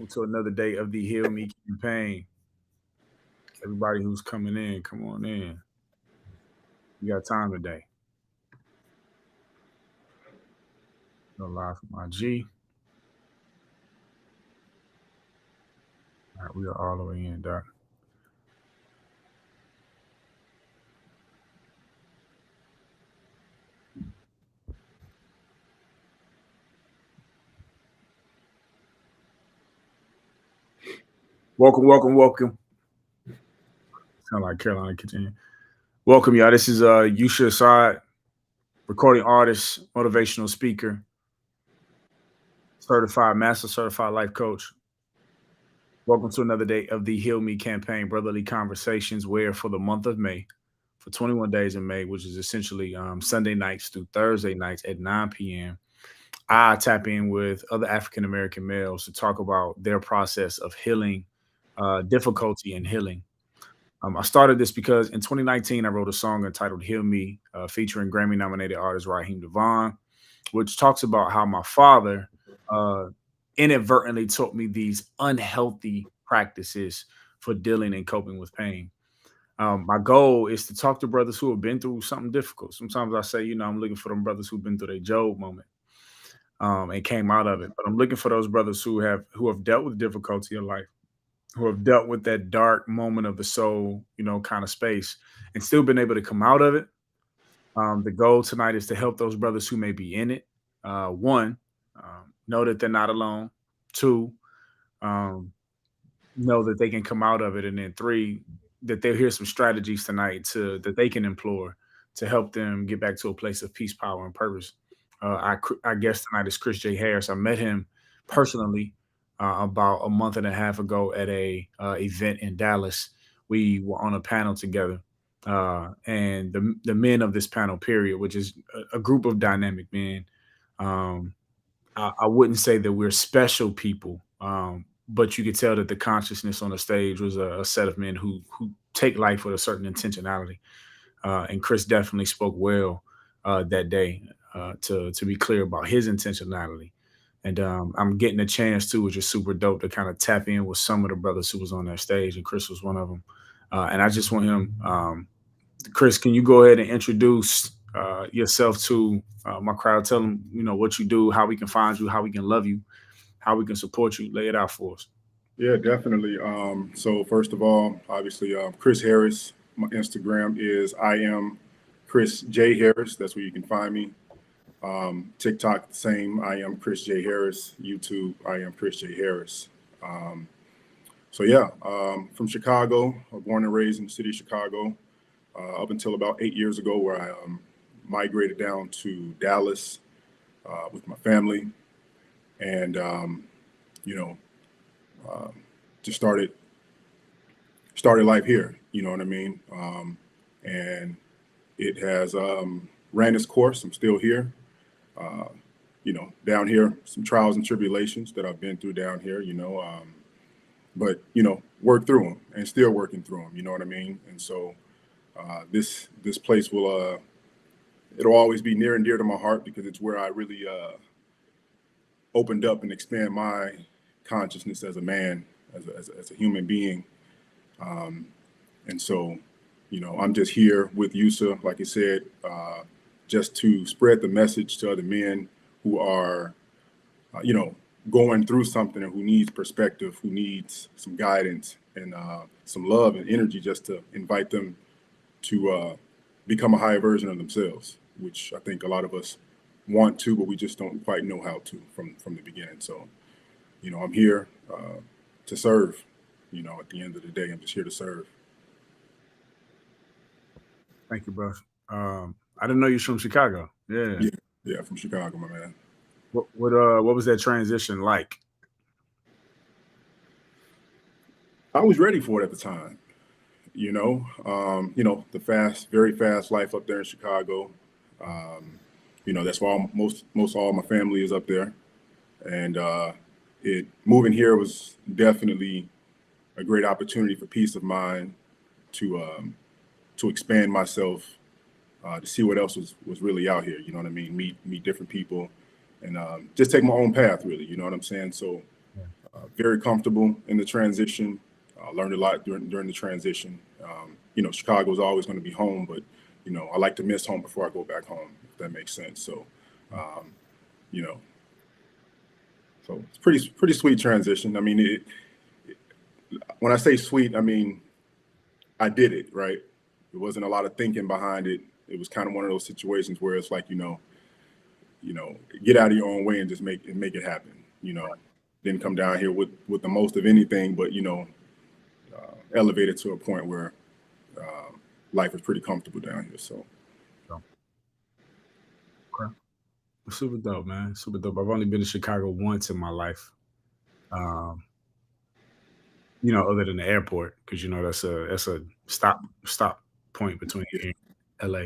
To another day of the Heal Me campaign. Everybody who's coming in, come on in. You got time today. Go live from my G. All right, we are all the way in, Doc. Welcome, welcome, welcome. Sound like Carolina Kitchen. Welcome, y'all. This is Yusha Assad, recording artist, motivational speaker, certified master, certified life coach. Welcome to another day of the Heal Me campaign, brotherly conversations, where for the month of May, for 21 days in May, which is essentially Sunday nights through Thursday nights at 9 p.m., I tap in with other African American males to talk about their process of healing, difficulty in healing. I started this because in 2019, I wrote a song entitled Heal Me, featuring Grammy nominated artist Raheem Devon, which talks about how my father uh, inadvertently taught me these unhealthy practices for dealing and coping with pain. My goal is to talk to brothers who have been through something difficult. Sometimes I say, I'm looking for them brothers who've been through their Job moment and came out of it. But I'm looking for those brothers who have dealt with difficulty in life, who have dealt with that dark moment of the soul, kind of space, and still been able to come out of it. The goal tonight is to help those brothers who may be in it. One, know that they're not alone. Two, um, know that they can come out of it, and then three, that they'll hear some strategies tonight to that they can employ to help them get back to a place of peace, power, and purpose. I guess tonight is Chris J. Harris. I met him personally about a month and a half ago at a event in Dallas. We were on a panel together, and the men of this panel, period, which is a group of dynamic men. Um, I wouldn't say that we're special people, but you could tell that the consciousness on the stage was a set of men who take life with a certain intentionality. And Chris definitely spoke well that day. To be clear about his intentionality, and I'm getting a chance to, which is super dope, to kind of tap in with some of the brothers who was on that stage, and Chris was one of them. And I just want him, Chris, can you go ahead and introduce yourself to my crowd? Tell them, what you do, how we can find you, how we can love you, how we can support you. Lay it out for us. Yeah, definitely. So first of all, obviously, Chris Harris. My Instagram is I am Chris J Harris. That's where you can find me. TikTok, the same. I am Chris J Harris. YouTube, I am Chris J Harris. Um, so yeah, from Chicago, born and raised in the city of Chicago, up until about 8 years ago, where I migrated down to Dallas with my family, and you know, um, just started life here. You know what I mean? And it has ran its course. I'm still here. Uh, down here, some trials and tribulations that I've been through down here. But work through them and still working through them. You know what I mean? And so this place will it'll always be near and dear to my heart because it's where I really opened up and expand my consciousness as a man, as a human being. Um, and so, I'm just here with Yusa, like I said, just to spread the message to other men who are, uh, you know, going through something and who needs perspective, who needs some guidance and some love and energy, just to invite them to become a higher version of themselves, which I think a lot of us want to, but we just don't quite know how to from the beginning. So, I'm here to serve. At the end of the day, I'm just here to serve. Thank you, bro. I didn't know you're from Chicago. Yeah. Yeah, yeah, from Chicago, my man. What was that transition like? I was ready for it at the time. The very fast life up there in Chicago. Um, that's why most all my family is up there, and it moving here was definitely a great opportunity for peace of mind to expand myself, to see what else was really out here. You know what I mean? Meet different people, and just take my own path. Really, you know what I'm saying? So very comfortable in the transition. Learned a lot during the transition. Chicago is always going to be home, but I like to miss home before I go back home, if that makes sense. So, um, you know, so it's pretty sweet transition. I mean, when I say sweet, I mean I did it right. It wasn't a lot of thinking behind it. It was kind of one of those situations where it's like get out of your own way and just make it happen. Didn't come down here with the most of anything, but elevated to a point where life is pretty comfortable down here. So Okay. Super dope, man. Super dope. I've only been to Chicago once in my life. Um, other than the airport, because that's a stop point between here and LA.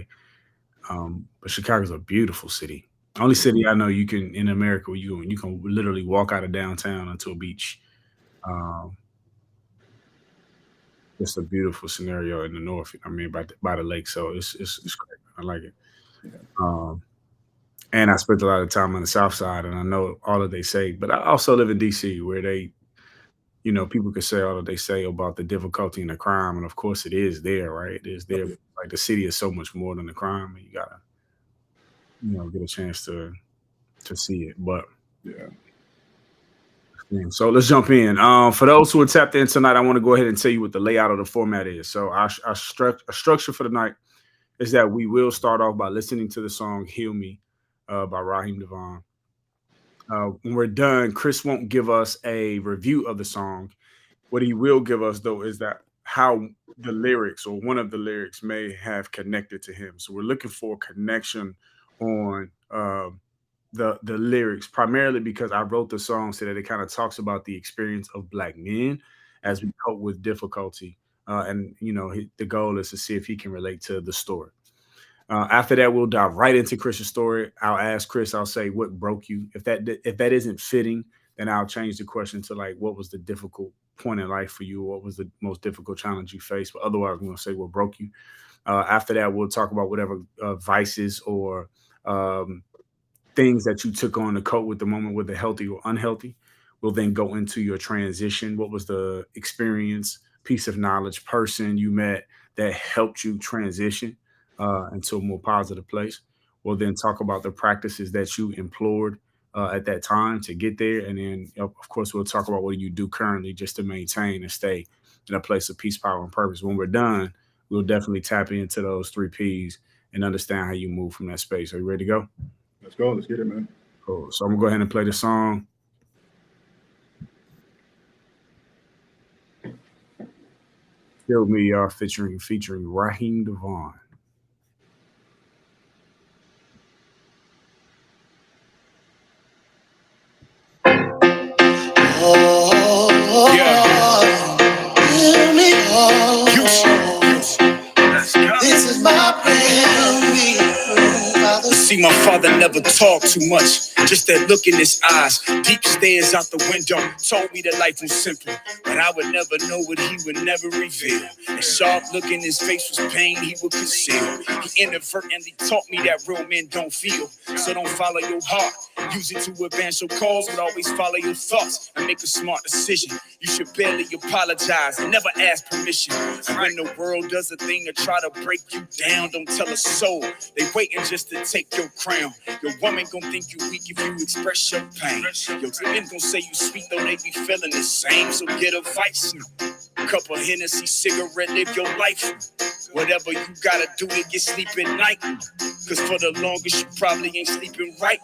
But Chicago's a beautiful city. Only city I know you can in America where you can literally walk out of downtown onto a beach. Um, it's a beautiful scenario in the north. I mean, by the lake, so it's great. I like it. yeah, Um, and I spent a lot of time on the south side, and I know all that they say. But I also live in DC, where people could say all that they say about the difficulty and the crime, and of course it is there, right? It is there. yeah, Like the city is so much more than the crime, and you gotta, get a chance to see it. But yeah. yeah, so let's jump in. For those who are tapped in tonight, I want to go ahead and tell you what the layout of the format is. So our structure for the night is that we will start off by listening to the song "Heal Me" by Raheem Devon. When we're done, Chris won't give us a review of the song. What he will give us, though, is that how the lyrics or one of the lyrics may have connected to him. So we're looking for a connection on the lyrics, primarily because I wrote the song so that it kind of talks about the experience of Black men as we cope with difficulty. And the goal is to see if he can relate to the story. After that, we'll dive right into Chris's story. I'll ask Chris. I'll say, "What broke you?" If that isn't fitting, then I'll change the question to like, "What was the difficult point in life for you? What was the most difficult challenge you faced?" But otherwise, I'm going to say, "What broke you?" After that, we'll talk about whatever vices or um, things that you took on to cope with the moment, whether healthy or unhealthy. We'll then go into your transition. What was the experience, piece of knowledge, person you met that helped you transition into a more positive place? We'll then talk about the practices that you implored at that time to get there. And then, of course, we'll talk about what you do currently just to maintain and stay in a place of peace, power, and purpose. When we're done, we'll definitely tap into those three P's and understand how you move from that space. Are you ready to go? Let's go. Let's get it, man. Cool. So I'm gonna go ahead and play the song. Kill Me, y'all, featuring Raheem Devon. This is my prayer. See, my father never talked too much. Just that look in his eyes, deep stares out the window, told me that life was simple. But I would never know what he would never reveal. A sharp look in his face was pain he would conceal. He inadvertently taught me that real men don't feel. So don't follow your heart. Use it to advance your cause, but always follow your thoughts and make a smart decision. You should barely apologize, never ask permission. And when the world does a thing to try to break you down, don't tell a soul. They waiting just to take your crown. Your woman gon' think you weak if you express your pain. Your men gon' say you sweet, though they be feeling the same. So get a vice now. Cup of Hennessy, cigarette, live your life. Whatever you gotta do to get sleep at night. Cause for the longest you probably ain't sleeping right.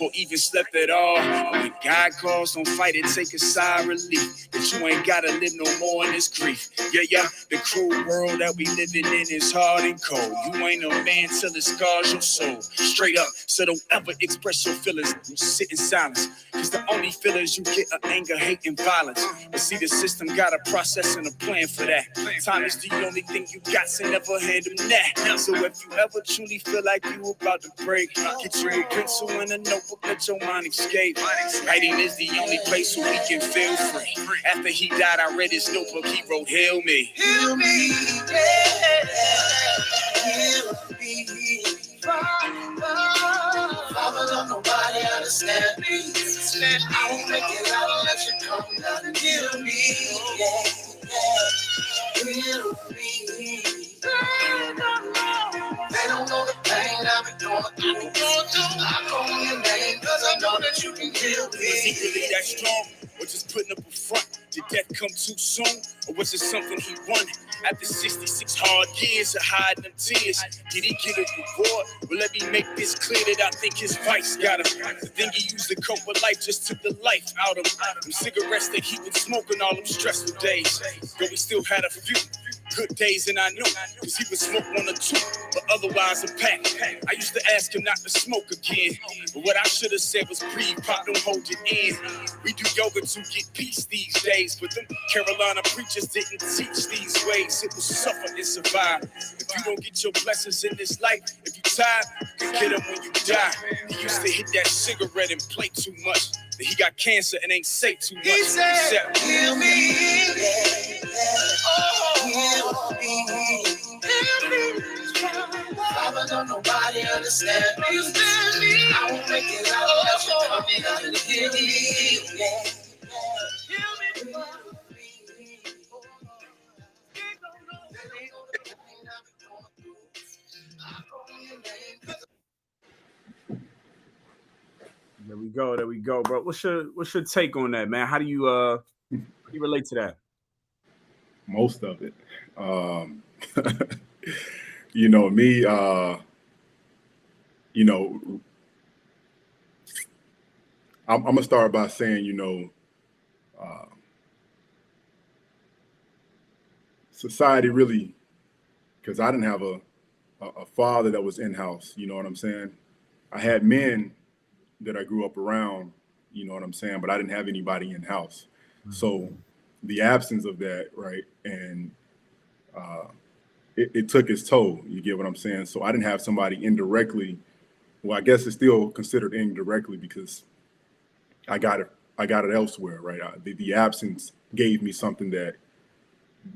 Or even slept at all. When God calls, don't fight it, take a sigh of relief. That you ain't gotta live no more in this grief. Yeah, the cruel world that we living in is hard and cold. You ain't a man till it scars your soul. Straight up, so don't ever express your feelings. Sit in silence. Cause the only feelings you get are anger, hate, and violence. But see, the system got a process and a plan for that. Time is the only thing you got, so never hand them that. So if you ever truly feel like you about to break, get you a pencil and a notebook, let your mind escape. Writing is the only place where we can feel free. After he died, I read his notebook, he wrote, "Heal me. Heal me, yeah. Heal me. Father, don't nobody understand me. I won't make it out unless you come down and kill me. Yeah, kill me. They don't know the pain I've been going through. I call your name because I know that you can kill me. Was he really that strong, or just putting up a front? Did death come too soon, or was it something he wanted? After 66 hard years of hiding them tears, did he get a reward? Well, let me make this clear that I think his vice got him. The thing he used to cope with life just took the life out of him. Them cigarettes that he was smoking all them stressful days. Though he still had a few good days, and I knew, cause he would smoke one or two, but otherwise a pack. I used to ask him not to smoke again, but what I should have said was breathe, pop, don't hold it in. We do yoga to get peace these days, but them Carolina preachers didn't teach these ways. It was suffer and survive. If you don't get your blessings in this life, if you tired, you can get them when you die. He used to hit that cigarette and play too much. That he got cancer and ain't say too much. He said, kill me. Father, don't nobody understand me. I won't make it out unless you come in and kill me. There we go, bro. What's your take on that, man? How do you relate to that? Most of it. You know, me, you know, I'm gonna start by saying, you know, society really, because I didn't have a father that was in-house, you know what I'm saying? I had men that I grew up around, you know what I'm saying, but I didn't have anybody in-house. So the absence of that, right, and it took its toll, you get what I'm saying? So I didn't have somebody indirectly, well, I guess it's still considered indirectly because I got it elsewhere, right? The absence gave me something that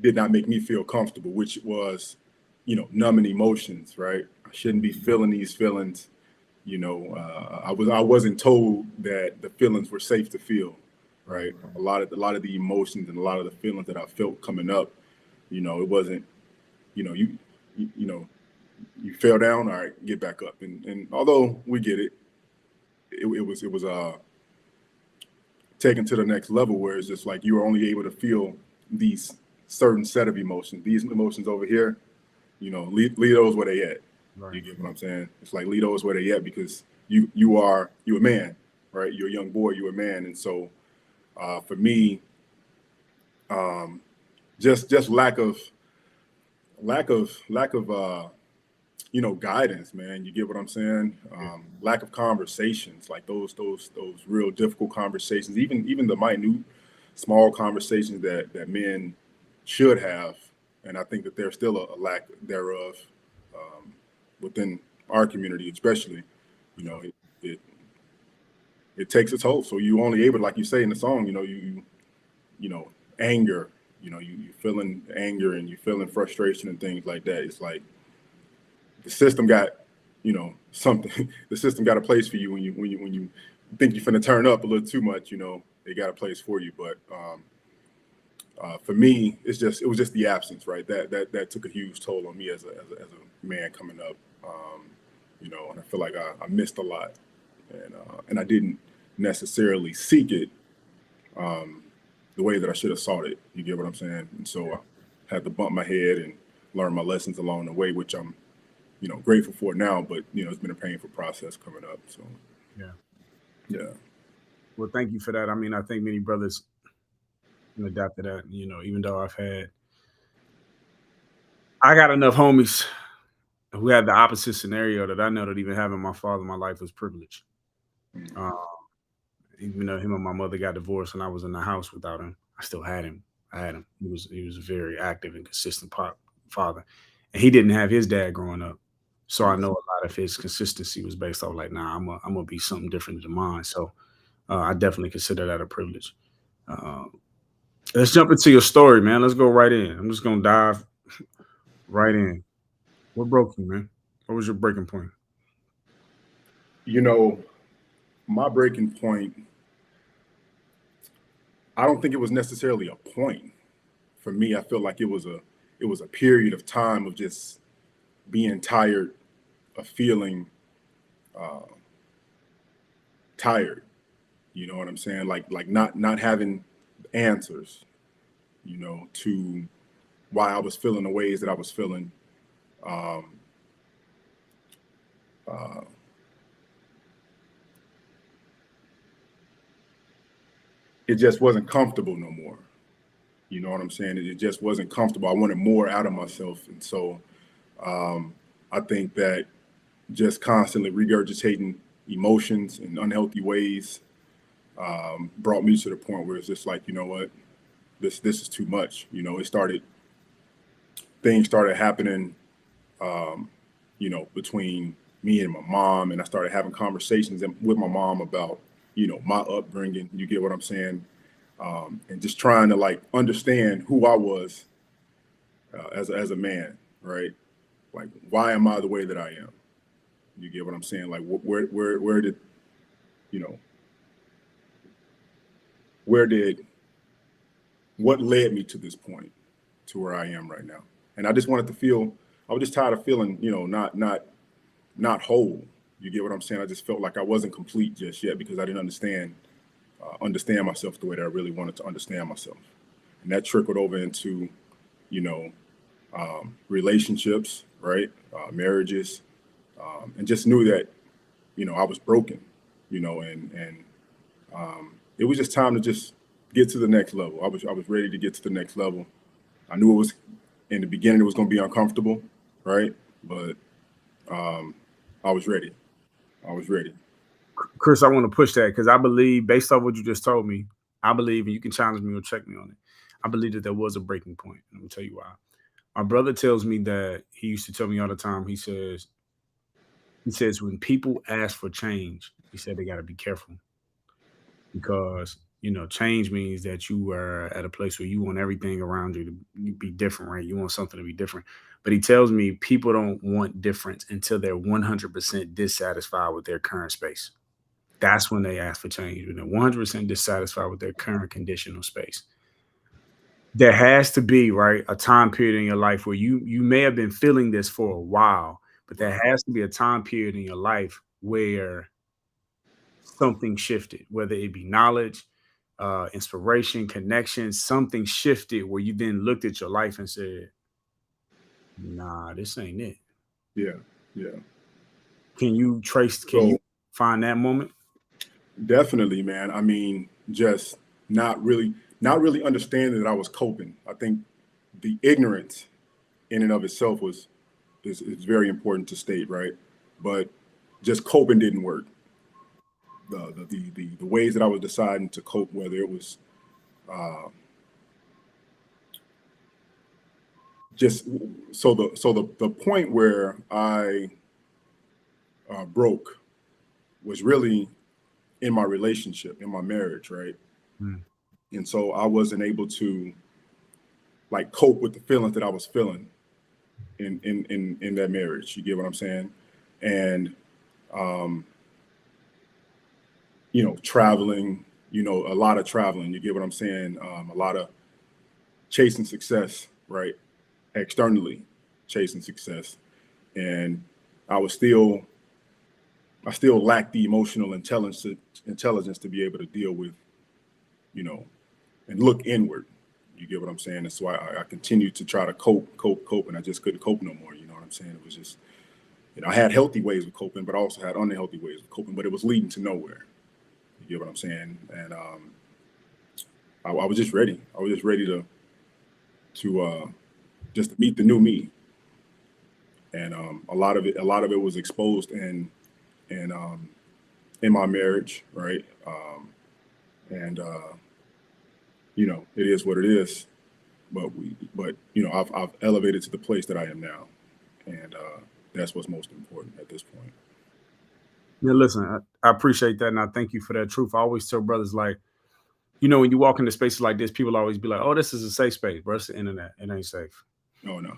did not make me feel comfortable, which was, you know, numbing emotions, right? I shouldn't be feeling these feelings. You know, I wasn't told that the feelings were safe to feel, right? A lot of the emotions and a lot of the feelings that I felt coming up, you know, it wasn't, you know, you know, you fell down, all right, get back up. And although we get it, it was taken to the next level where it's just like you were only able to feel these certain set of emotions. These emotions over here, you know, leave those where they at. Right. You get what I'm saying? It's like leave those where they at because you a man, right? You're a young boy, you're a man, and so for me, just lack of you know, guidance, man. You get what I'm saying? Lack of conversations, like those real difficult conversations, even the minute, small conversations that men should have, and I think that there's still a lack thereof within our community, especially. You know, it takes its toll. So you only able, like you say in the song, you know, you know, anger, you know, you feeling anger and you feeling frustration and things like that. It's like the system got, you know, something. The system got a place for you when you think you're finna turn up a little too much. You know, they got a place for you. But for me, it was just the absence, right? That took a huge toll on me as a man coming up. You know, and I feel like I missed a lot, and I didn't necessarily seek it the way that I should have sought it. You get what I'm saying? And so I had to bump my head and learn my lessons along the way, which I'm, you know, grateful for now. But you know, it's been a painful process coming up. So yeah. Well, thank you for that. I mean, I think many brothers can adapt to that. You know, even though I got enough homies who had the opposite scenario that I know that even having my father in my life was privilege. Even though him and my mother got divorced and I was in the house without him, I still had him. I had him. He was a very active and consistent father, and he didn't have his dad growing up. So I know a lot of his consistency was based off like, nah, I'm gonna be something different than mine. So I definitely consider that a privilege. Let's jump into your story, man. Let's go right in. I'm just gonna dive right in. What broke you, man? What was your breaking point? You know, my breaking point, I don't think it was necessarily a point for me. I feel like it was a period of time of just being tired, of feeling tired. You know what I'm saying? Like not having answers, to why I was feeling the ways that I was feeling. Um, uh, it just wasn't comfortable no more. You know what I'm saying? It just wasn't comfortable. I wanted more out of myself, and so I think that just constantly regurgitating emotions in unhealthy ways brought me to the point where it's just like, you know what, this is too much. Things started happening, between me and my mom, and I started having conversations with my mom about, my upbringing. You get what I'm saying? And just trying to like understand who I was as a man, right? Like, why am I the way that I am? You get what I'm saying? Like, where did, you know, where did, what led me to this point, to where I am right now? And I just wanted to feel, I was just tired of feeling, not whole. You get what I'm saying? I just felt like I wasn't complete just yet because I didn't understand myself the way that I really wanted to understand myself. And that trickled over into, you know, relationships, right? Marriages, and just knew that, I was broken, and it was just time to just get to the next level. I was ready to get to the next level. I knew it was in the beginning it was going to be uncomfortable, right? But I was ready. I was ready. Chris, I want to push that because I believe, based off what you just told me, I believe, and you can challenge me or check me on it. I believe that there was a breaking point. Let me tell you why. My brother tells me that he used to tell me all the time. He says when people ask for change, he said they got to be careful because change means that you are at a place where you want everything around you to be different, right? You want something to be different. But he tells me people don't want difference until they're 100% dissatisfied with their current space. That's when they ask for change, when they're 100% dissatisfied with their current conditional space. There has to be, right, a time period in your life where you may have been feeling this for a while, but there Right. has to be a time period in your life where something shifted, whether it be knowledge, inspiration, connection, something shifted where you then looked at your life and said, nah, this ain't it. Yeah. Yeah. Can you So find that moment? definitely, man. I mean, just not really understanding that I was coping. I think the ignorance in and of itself is very important to state, right? But just coping didn't work. The ways that I was deciding to cope, whether it was uh, just the point where I broke was really in my relationship, in my marriage, right? Mm. And so I wasn't able to like cope with the feelings that I was feeling in that marriage. You get what I'm saying? And um, traveling, a lot of traveling. You get what I'm saying? A lot of chasing success, right? Externally, chasing success, and I was still, I still lacked the emotional intelligence to be able to deal with, you know, and look inward. You get what I'm saying? And so I continued to try to cope, and I just couldn't cope no more. You know what I'm saying? It was just, I had healthy ways of coping, but I also had unhealthy ways of coping, but it was leading to nowhere. You get what I'm saying? And I was just ready. I was just ready to just to meet the new me. And a lot of it was exposed in in my marriage, right? And it is what it is. But I've elevated to the place that I am now, and that's what's most important at this point. Yeah, listen, I appreciate that, and I thank you for that truth. I always tell brothers, like, when you walk into spaces like this, people always be like, "Oh, this is a safe space, bro. It's the internet. It ain't safe." Oh no.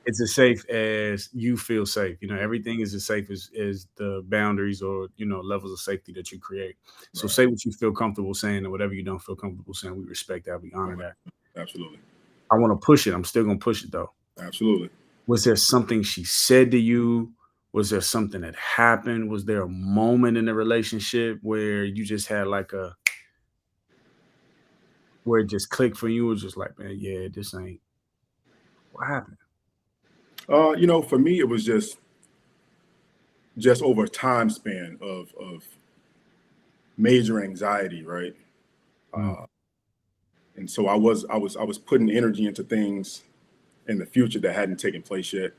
It's as safe as you feel safe. You know, everything is as safe as the boundaries or, you know, levels of safety that you create. So Right. say what you feel comfortable saying and whatever you don't feel comfortable saying. We respect that. We honor Right. that. Absolutely. I want to push it. I'm still gonna push it though. Absolutely. Was there something she said to you? Was there something that happened? Was there a moment in the relationship where you just had like a where it just clicked for you? It was just like, man, yeah, this ain't what happened. For me, it was just over a time span of major anxiety, right? Mm. Uh, and so I was putting energy into things in the future that hadn't taken place yet.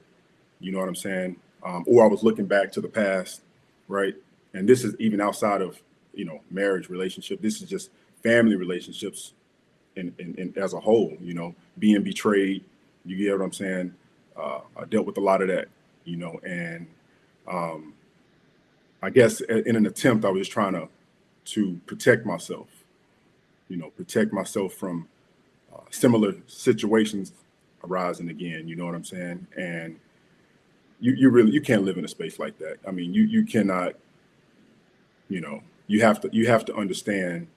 You know what I'm saying? Or I was looking back to the past, right? And this is even outside of marriage relationship. This is just family relationships in as a whole. Being betrayed. You get what I'm saying? I dealt with a lot of that, and um, I guess in an attempt, I was trying to protect myself. Protect myself from similar situations arising again. You know what I'm saying? And you can't live in a space like that. I mean, you cannot. You have to understand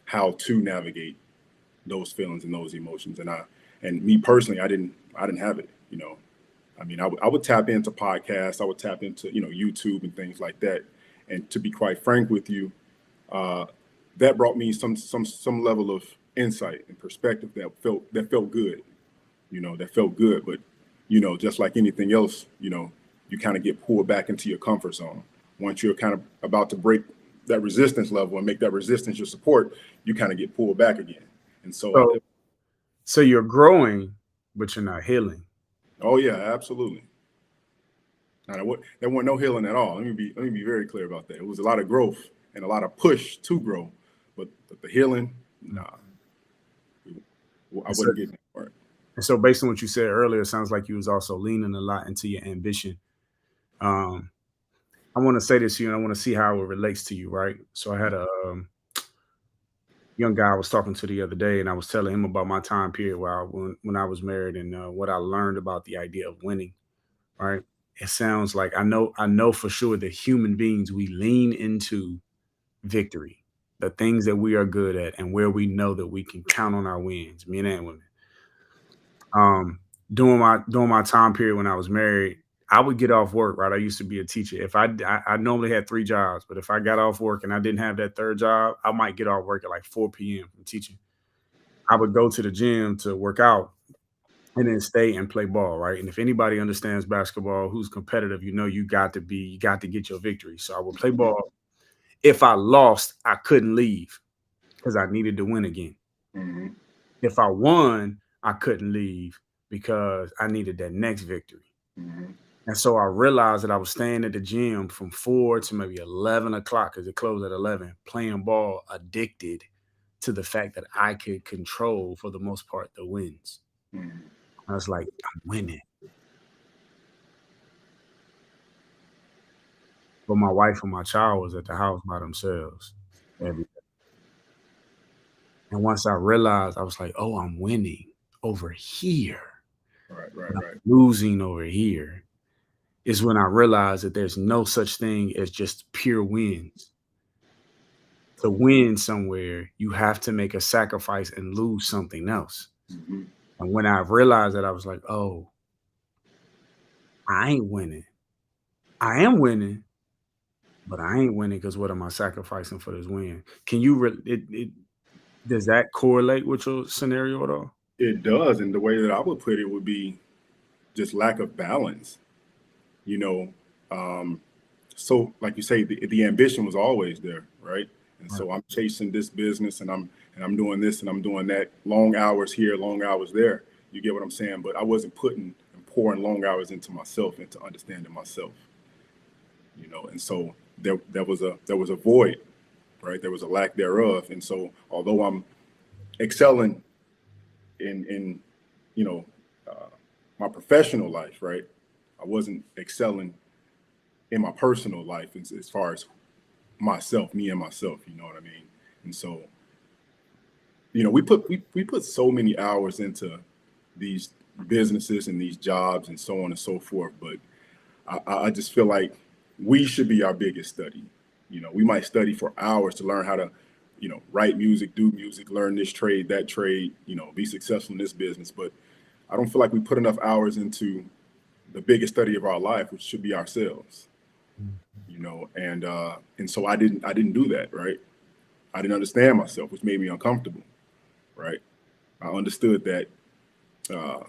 how to navigate those feelings and those emotions. And me personally, I didn't have it. I mean, I would tap into podcasts, I would tap into YouTube and things like that. And to be quite frank with you, uh, that brought me some level of insight and perspective that felt good. That felt good. But just like anything else, you kind of get pulled back into your comfort zone. Once you're kind of about to break that resistance level and make that resistance your support, you kind of get pulled back again. And so, So so you're growing, but you're not healing. oh yeah, absolutely. Now, there wasn't no healing at all. Let me be very clear about that. It was a lot of growth and a lot of push to grow, but the healing, Mm. nah, I And so, wasn't getting that part. and so based on what you said earlier, it sounds like you was also leaning a lot into your ambition. Um, I want to say this to you and I want to see how it relates to you, right? So I had a young guy I was talking to the other day, and I was telling him about my time period when I was married and what I learned about the idea of winning. Right? It sounds like I know for sure that human beings we lean into victory, the things that we are good at, and where we know that we can count on our wins, men and women. Um, during my time period when I was married, I would get off work. Right? I used to be a teacher. If I normally had 3 jobs, but if I got off work and I didn't have that third job, I might get off work at like 4 p.m. from teaching. I would go to the gym to work out and then stay and play ball, right? And if anybody understands basketball, who's competitive, you got to get your victory. So I would play Mhm, ball. If I lost, I couldn't leave because I needed to win again. mhm, If I won, I couldn't leave because I needed that next victory. mhm, And so I realized that I was staying at the gym from 4 to maybe 11 o'clock because it closed at 11, playing ball, addicted to the fact that I could control, for the most part, the wins. mhm. I was like, I'm winning. But my wife and my child was at the house by themselves every day. And once I realized, I was like, "Oh, I'm winning over here, Right, right, but right. I'm losing over here," is when I realized that there's no such thing as just pure wins. To win somewhere, you have to make a sacrifice and lose something else. Mhm, And when I realized that, I was like, "Oh, I ain't winning. I am winning, but I ain't winning because what am I sacrificing for this win?" Can you does that correlate with your scenario at all? It does, and the way that I would put it would be just lack of balance. You know, um, so like you say, the ambition was always there, right? And Right. so I'm chasing this business, and I'm doing this, and I'm doing that. Long hours here, long hours there. You get what I'm saying? But I wasn't putting and pouring long hours into myself, into understanding myself. And so there was a void, right? There was a lack thereof, and so although I'm excelling in you know uh, my professional life, right, I wasn't excelling in my personal life as far as myself, me and myself. You know what I mean? And so we put so many hours into these businesses and these jobs and so on and so forth. But I just feel like we should be our biggest study. You know, we might study for hours to learn how to, you know, write music, do music, learn this trade, that trade, you know, be successful in this business. But I don't feel like we put enough hours into the biggest study of our life, which should be ourselves. You know, and so I didn't do that, right? I didn't understand myself, which made me uncomfortable, right? I understood that uh,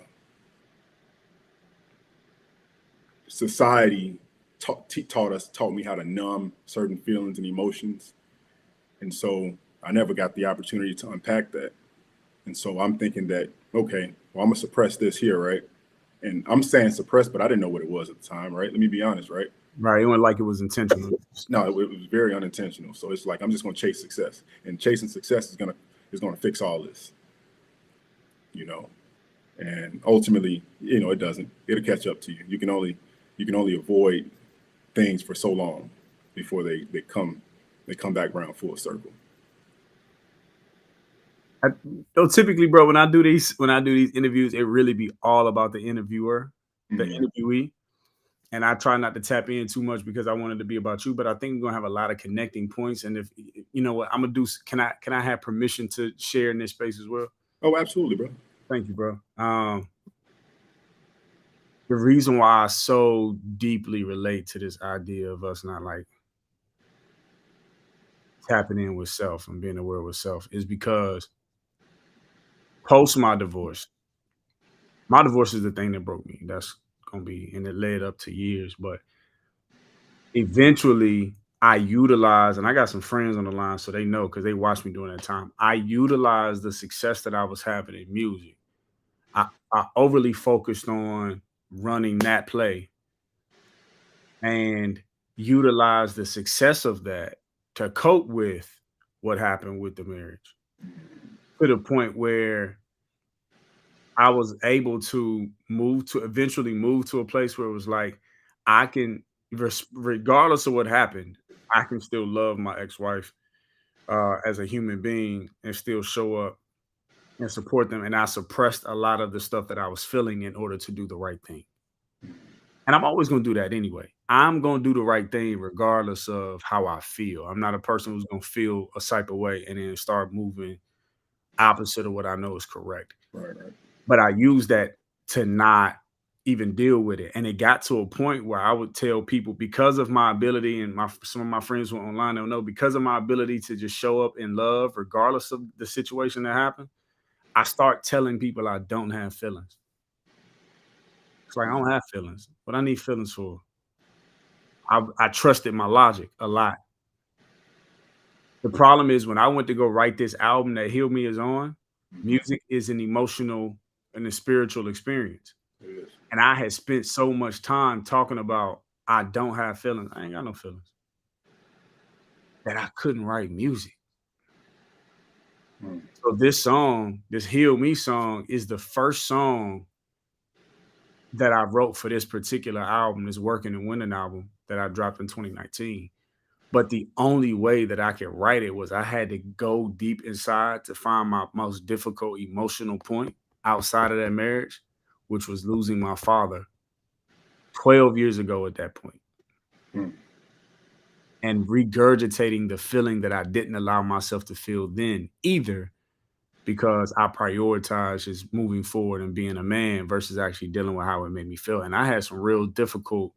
society taught me how to numb certain feelings and emotions, and so I never got the opportunity to unpack that. And so I'm thinking that, okay, well, I'm gonna suppress this here, right? And I'm saying suppress, but I didn't know what it was at the time, right? Let me be honest, right? Right. It wasn't like it was intentional. No, it was very unintentional. So it's like I'm just gonna chase success, and chasing success is gonna fix all this, you know. And ultimately, you know, it doesn't. It'll catch up to you. You can only avoid things for so long before they come back around full circle. So typically, bro, when I do these interviews, it really be all about the interviewer, the Mhm. interviewee. And I try not to tap in too much because I want it to be about you. But I think we're gonna have a lot of connecting points. And if you know what I'm gonna do, can I have permission to share in this space as well? Oh, absolutely, bro. Thank you, bro. The reason why I so deeply relate to this idea of us not like tapping in with self and being aware with self is because post my divorce is the thing that broke me. That's gonna be, and it led up to years, but eventually I utilized, and I got some friends on the line, so they know because they watched me during that time. I utilized the success that I was having in music. I overly focused on running that play and utilized the success of that to cope with what happened with the marriage to the point where I was able to eventually move to a place where it was like, I can, regardless of what happened, I can still love my ex-wife as a human being and still show up and support them. And I suppressed a lot of the stuff that I was feeling in order to do the right thing. And I'm always going to do that anyway. I'm going to do the right thing regardless of how I feel. I'm not a person who's going to feel a type of way and then start moving opposite of what I know is correct. Right, right. But I use that to not even deal with it. And it got to a point where I would tell people, because of my ability, and some of my friends who are online, they'll know, because of my ability to just show up in love, regardless of the situation that happened, I start telling people I don't have feelings. It's like, I don't have feelings. What I need feelings for? I trusted my logic a lot. The problem is when I went to go write this album that Heal Me is on, music is an emotional and a spiritual experience. It is. And I had spent so much time talking about I don't have feelings. I ain't got no feelings. That I couldn't write music. Mm. So this song, this Heal Me song, is the first song that I wrote for this particular album, this Working and Winning album that I dropped in 2019. But the only way that I could write it was I had to go deep inside to find my most difficult emotional point outside of that marriage, which was losing my father 12 years ago at that point. Mm. And regurgitating the feeling that I didn't allow myself to feel then either, because I prioritized just moving forward and being a man versus actually dealing with how it made me feel. And I had some real difficult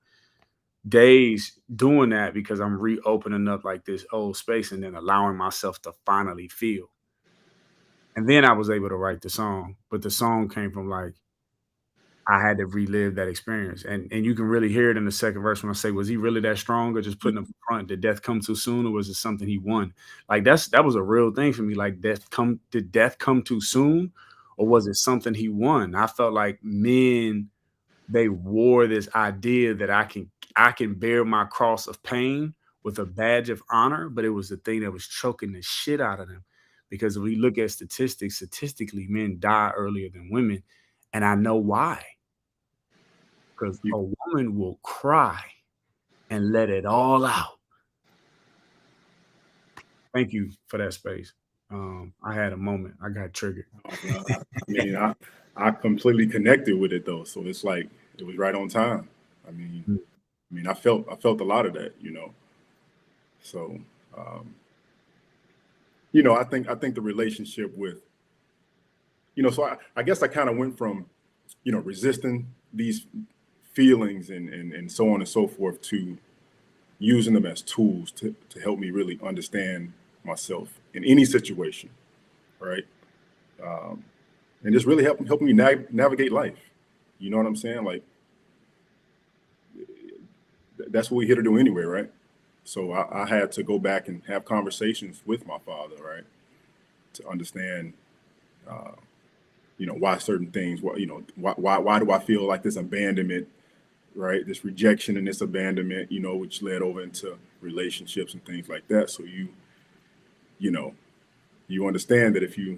days doing that because I'm reopening up like this old space and then allowing myself to finally feel. And then I was able to write the song, but the song came from like, I had to relive that experience. And you can really hear it in the second verse when I say, was he really that strong, or just putting up front, did death come too soon, or was it something he won? Like that was a real thing for me. Like, did death come too soon, or was it something he won? I felt like men, they wore this idea that I can bear my cross of pain with a badge of honor, but it was the thing that was choking the shit out of them. Because if we look at statistics, statistically, men die earlier than women. And I know why. Because a woman will cry and let it all out. Thank you for that space. I had a moment. I got triggered. I mean, I completely connected with it though. So it's like it was right on time. I mean, Mm. I felt a lot of that, you know. So um, I think the relationship with, so I guess I kind of went from, resisting these feelings and so on and so forth to using them as tools to help me really understand myself in any situation, right? Um, and just really helping me navigate life. You know what I'm saying? Like that's what we're here to do anyway, right? So I had to go back and have conversations with my father, right, to understand, uh, why certain things, why do I feel like this abandonment, right, this rejection and this abandonment, which led over into relationships and things like that. So you know, you understand that if you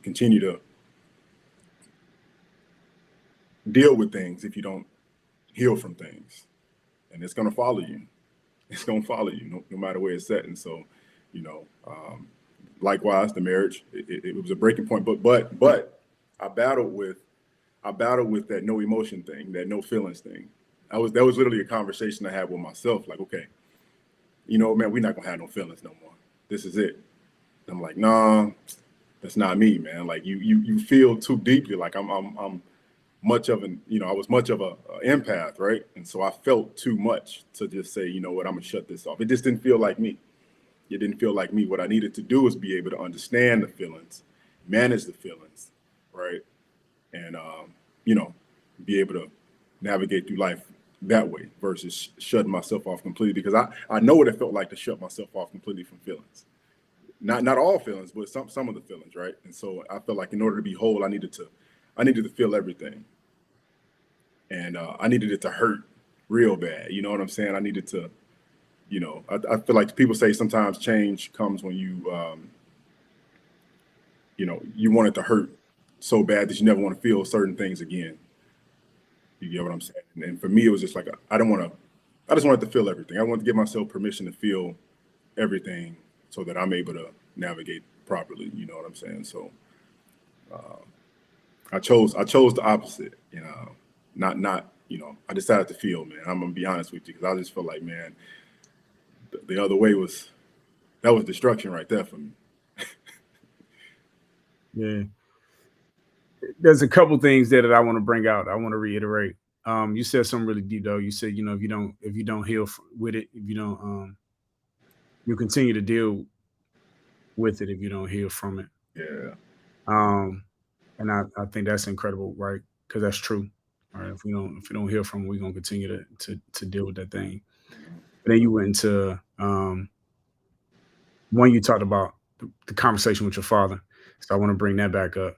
continue to deal with things if you don't heal from things, and it's going to follow you. It's going to follow you no matter where it's at. And so, you know, likewise, the marriage, it was a breaking point. But I battled with that no emotion thing, that no feelings thing. That was literally a conversation I had with myself. Like, okay, man, we're not gonna have no feelings no more. This is it. And I'm like, nah, that's not me, man. Like you feel too deeply. Like I'm much of an, I was much of a empath, right? And so I felt too much to just say, you know what, I'm gonna shut this off. It just didn't feel like me. It didn't feel like me. What I needed to do was be able to understand the feelings, manage the feelings, right? And be able to navigate through life that way versus shutting myself off completely, because I know what it felt like to shut myself off completely from feelings. Not all feelings, but some of the feelings, right? And so I felt like in order to be whole, I needed to feel everything, and I needed it to hurt real bad. You know what I'm saying? I needed to, I feel like people say sometimes change comes when you want it to hurt so bad that you never want to feel certain things again. You get what I'm saying? And for me, it was just like I just wanted to feel everything. I wanted to give myself permission to feel everything so that I'm able to navigate properly. You know what I'm saying? So I chose the opposite. Not I decided to feel, man. I'm gonna be honest with you, because I just felt like, man, the other way was destruction right there for me. Yeah. There's a couple things there that I want to bring out. I want to reiterate. You said something really deep though. You said, if you don't heal with it, if you don't, you continue to deal with it if you don't heal from it. Yeah. Um, and I think that's incredible, right? Because that's true. All right. If we don't heal from it, we're gonna continue to deal with that thing. But then you went into one, you talked about the conversation with your father. So I want to bring that back up.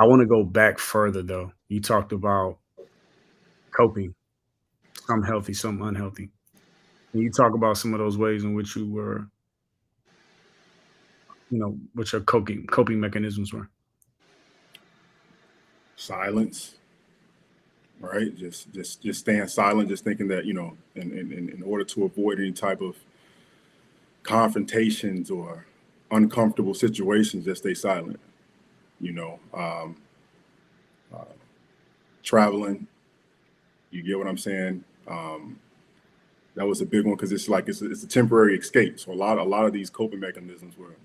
I want to go back further though. You talked about coping, some healthy, some unhealthy. Can you talk about some of those ways in which you were, what your coping mechanisms were? Silence, right? Just staying silent, just thinking that, in order to avoid any type of confrontations or uncomfortable situations, just stay silent. You know, uh, traveling, you get what I'm saying? That was a big one, because it's like it's a temporary escape. So a lot of these coping mechanisms were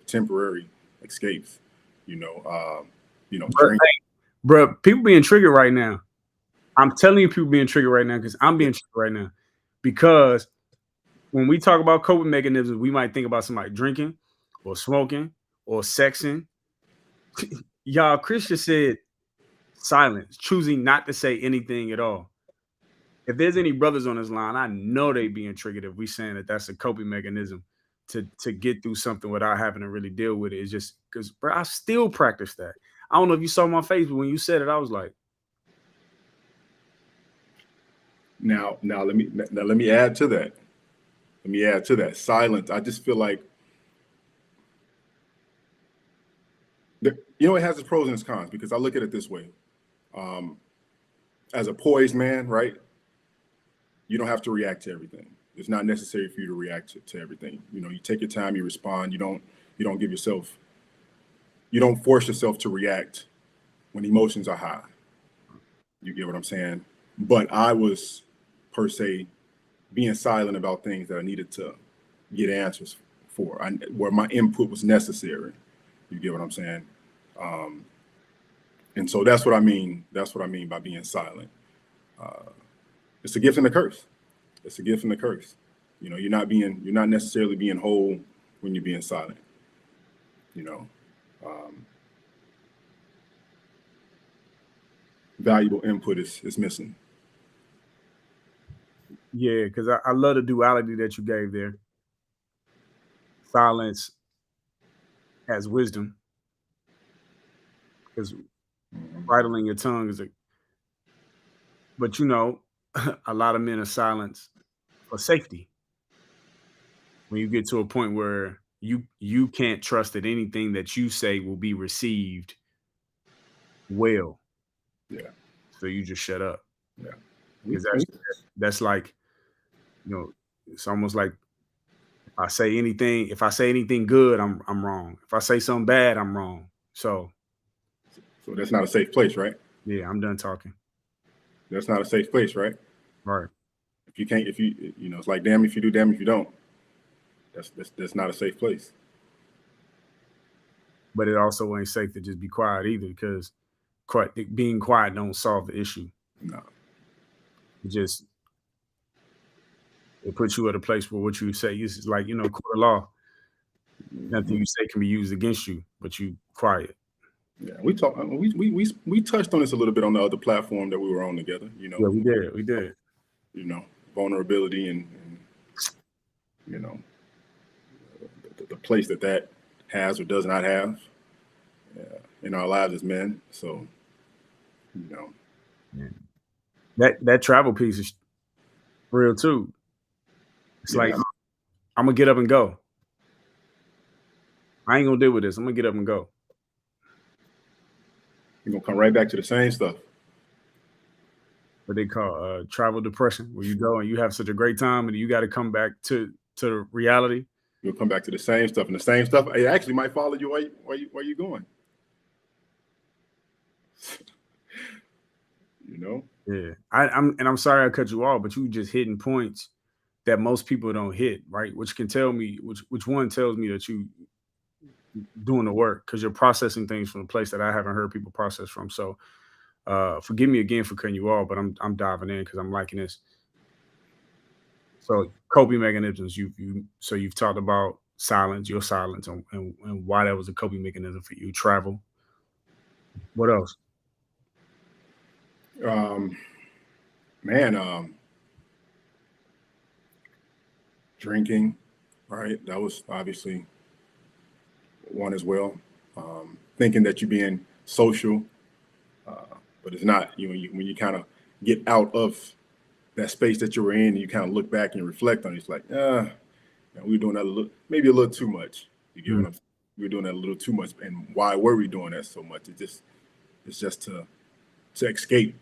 temporary escapes. You know, But, drink. hey, bro, people being triggered right now. I'm telling you, people being triggered right now because I'm being triggered right now. Because when we talk about coping mechanisms, we might think about somebody drinking or smoking or sexing. Y'all, Chris just said silence, choosing not to say anything at all. If there's any brothers on this line, I know they being triggered if we saying that that's a coping mechanism to get through something without having to really deal with it. It's just because, bro, I still practice that. I don't know if you saw my face, but when you said it, I was like, Now let me add to that. Let me add to that. Silence. I just feel like it has its pros and its cons, because I look at it this way. As a poised man, right? You don't have to react to everything. It's not necessary for you to react to everything. You take your time, you respond. You don't force yourself to react when emotions are high. You get what I'm saying? But I was, per se, being silent about things that I needed to get answers for, where my input was necessary. You get what I'm saying? And so that's what I mean. That's what I mean by being silent. It's a gift and a curse. It's a gift and a curse. You know, you're not necessarily being whole when you're being silent. You know, valuable input is missing. Yeah, because I love the duality that you gave there. Silence has wisdom, because bridling your tongue is a. But you know, a lot of men are silenced for safety. When you get to a point where you can't trust that anything that you say will be received well, Yeah, so you just shut up. yeah. Because that's like, it's almost like if I say anything good, I'm wrong. If I say something bad, I'm wrong. So So that's not a safe place, right? yeah, I'm done talking. That's not a safe place, right? Right. If you can't, it's like damn if you do, damn if you don't. That's not a safe place. But it also ain't safe to just be quiet either, because being quiet don't solve the issue. No. It puts you at a place where what you say is like, court of law. Nothing you say can be used against you, but you quiet. Yeah, we touched on this a little bit on the other platform that we were on together. Yeah, we did. Vulnerability and the place that has or does not have in our lives as men. So, that travel piece is real too. It's like, I'm gonna get up and go. I ain't gonna deal with this. I'm gonna get up and go. You're gonna come right back to the same stuff. What they call travel depression, where you go and you have such a great time and you got to come back to reality. You'll come back to the same stuff, and the same stuff it actually might follow you where you going. Yeah, I'm sorry I cut you off, but you just hitting points that most people don't hit, right? Which can tell me which one tells me that you doing the work, because you're processing things from a place that I haven't heard people process from. So forgive me again for cutting you off, but I'm diving in because I'm liking this. So coping mechanisms, you've talked about silence, your silence, and why that was a coping mechanism for you. Travel. What else? Drinking, right? That was obviously one as well. Thinking that you're being social, but it's not. When you kind of get out of that space that you were in, and you kind of look back and reflect on it, it's like, we were doing that maybe a little too much. You get what I'm saying? We were doing that a little too much, and why were we doing that so much? It's just to escape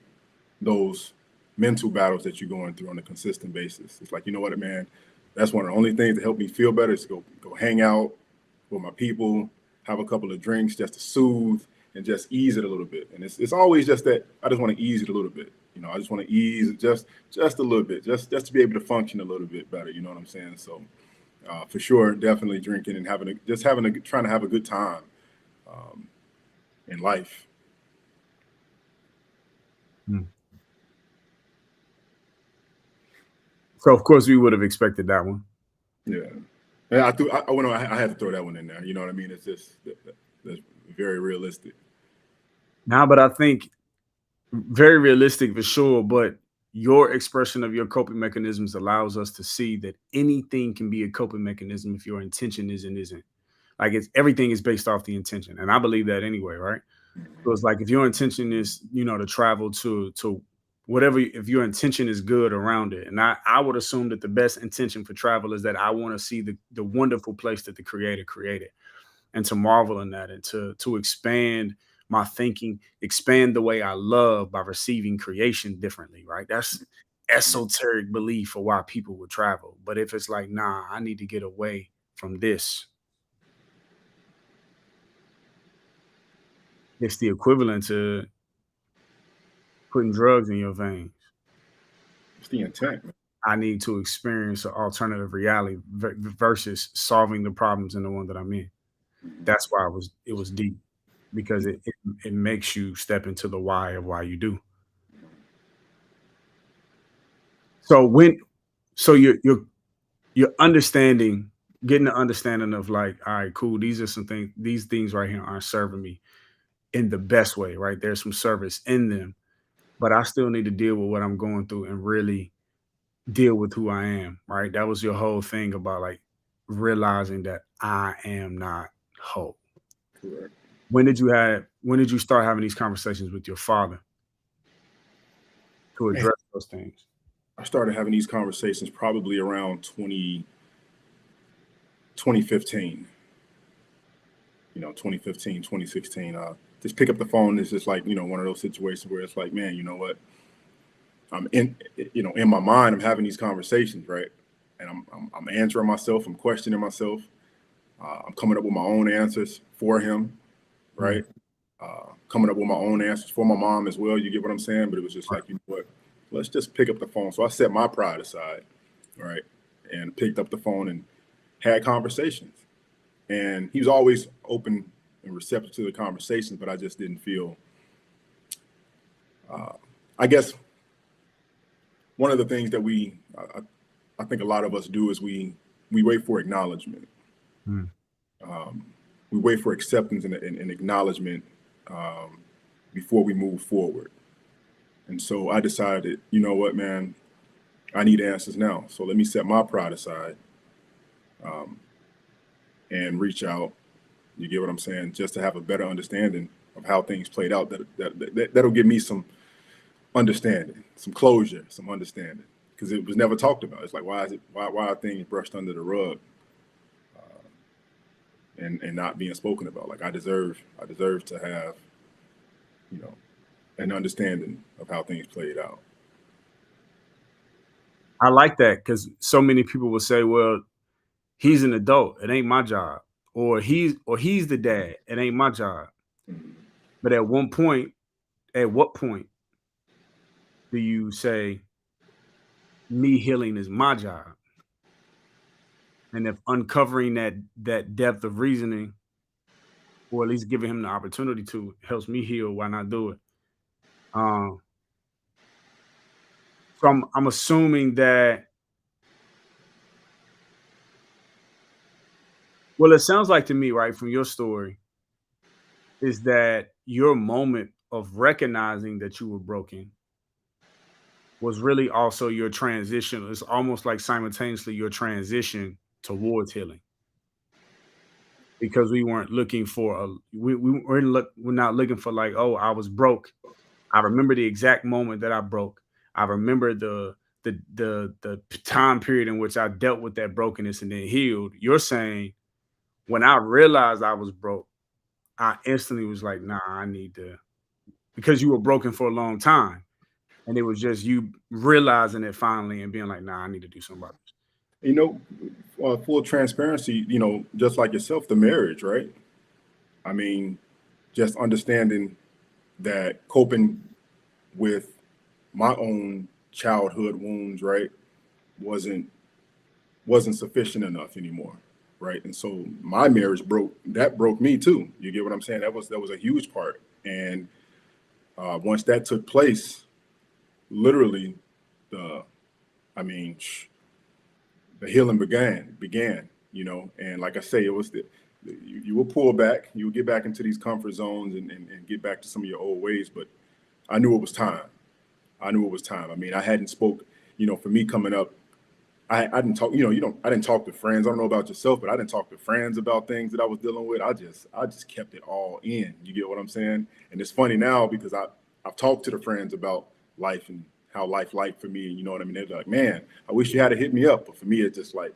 those mental battles that you're going through on a consistent basis. It's like, you know what, man, that's one of the only things that help me feel better is to go hang out with my people, have a couple of drinks just to soothe and just ease it a little bit. And it's always just that I just want to ease it a little bit. I just want to ease it just a little bit, just to be able to function a little bit better. You know what I'm saying? So for sure, definitely drinking and trying to have a good time in life. So of course we would have expected that one. Yeah. I had to throw that one in there. You know what I mean? It's just that's very realistic. Now, but I think very realistic for sure. But your expression of your coping mechanisms allows us to see that anything can be a coping mechanism if your intention isn't. Like everything is based off the intention, and I believe that anyway, right? So it's like if your intention is, to travel to whatever, if your intention is good around it, and I would assume that the best intention for travel is that I want to see the wonderful place that the Creator created, and to marvel in that, and to expand my thinking, expand the way I love by receiving creation differently, right? That's esoteric belief for why people would travel. But if it's like, nah, I need to get away from this. It's the equivalent to putting drugs in your veins. It's the intent, man. I need to experience an alternative reality versus solving the problems in the one that I'm in. That's why it was deep because it makes you step into the why of why you do. So you're understanding, getting the understanding of like, all right, cool. These things right here aren't serving me in the best way, right? There's some service in them, but I still need to deal with what I'm going through and really deal with who I am, right? That was your whole thing about like realizing that I am not whole. Correct. When did you start having these conversations with your father to Man, address those things? I started having these conversations probably around 2015. 2015, 2016. Just pick up the phone. It's just like, one of those situations where it's like, man, you know what? I'm in my mind, I'm having these conversations, right? And I'm answering myself. I'm questioning myself. I'm coming up with my own answers for him, Mm, right? Coming up with my own answers for my mom as well. You get what I'm saying? But it was just right. like, you know what? Let's just pick up the phone. So I set my pride aside, right? And picked up the phone and had conversations. And he was always open and receptive to the conversations, but I just didn't feel, I guess one of the things that I think a lot of us do is we wait for acknowledgement. Mm. We wait for acceptance and acknowledgement before we move forward. And so I decided, you know what, man, I need answers now. So let me set my pride aside and reach out. You get what I'm saying? Just to have a better understanding of how things played out. That'll give me some understanding, some closure, some understanding, because it was never talked about. It's like, why are things brushed under the rug and not being spoken about? Like I deserve to have, an understanding of how things played out. I like that because so many people will say, well, he's an adult, it ain't my job. Or he's the dad, it ain't my job. Mhm. But at what point do you say me healing is my job? And if uncovering that depth of reasoning, or at least giving him the opportunity to helps me heal, why not do it? Um, so I'm assuming that. Well, it sounds like to me, right, from your story, is that your moment of recognizing that you were broken was really also your transition. It's almost like simultaneously your transition towards healing because we weren't looking for we're not looking for like, oh, I was broke. I remember the exact moment that I broke. I remember the time period in which I dealt with that brokenness and then healed. You're saying when I realized I was broke, I instantly was like, nah, I need to, because you were broken for a long time. And it was just you realizing it finally and being like, nah, I need to do something about this. You know, full transparency, just like yourself, the marriage, right? I mean, just understanding that coping with my own childhood wounds, right, wasn't sufficient enough anymore, right? And so my marriage broke me too. You get what I'm saying? That was a huge part. And once that took place, literally, the I mean, the healing began. And like I say, it was you will pull back, you will get back into these comfort zones and get back to some of your old ways. But I knew it was time. I knew it was time. I mean, I hadn't spoke, for me coming up, I didn't talk, I didn't talk to friends. I don't know about yourself, but I didn't talk to friends about things that I was dealing with. I just kept it all in. You get what I'm saying? And it's funny now because I've talked to the friends about life and how life like for me. You know what I mean? They're like, man, I wish you had to hit me up. But for me, it's just like,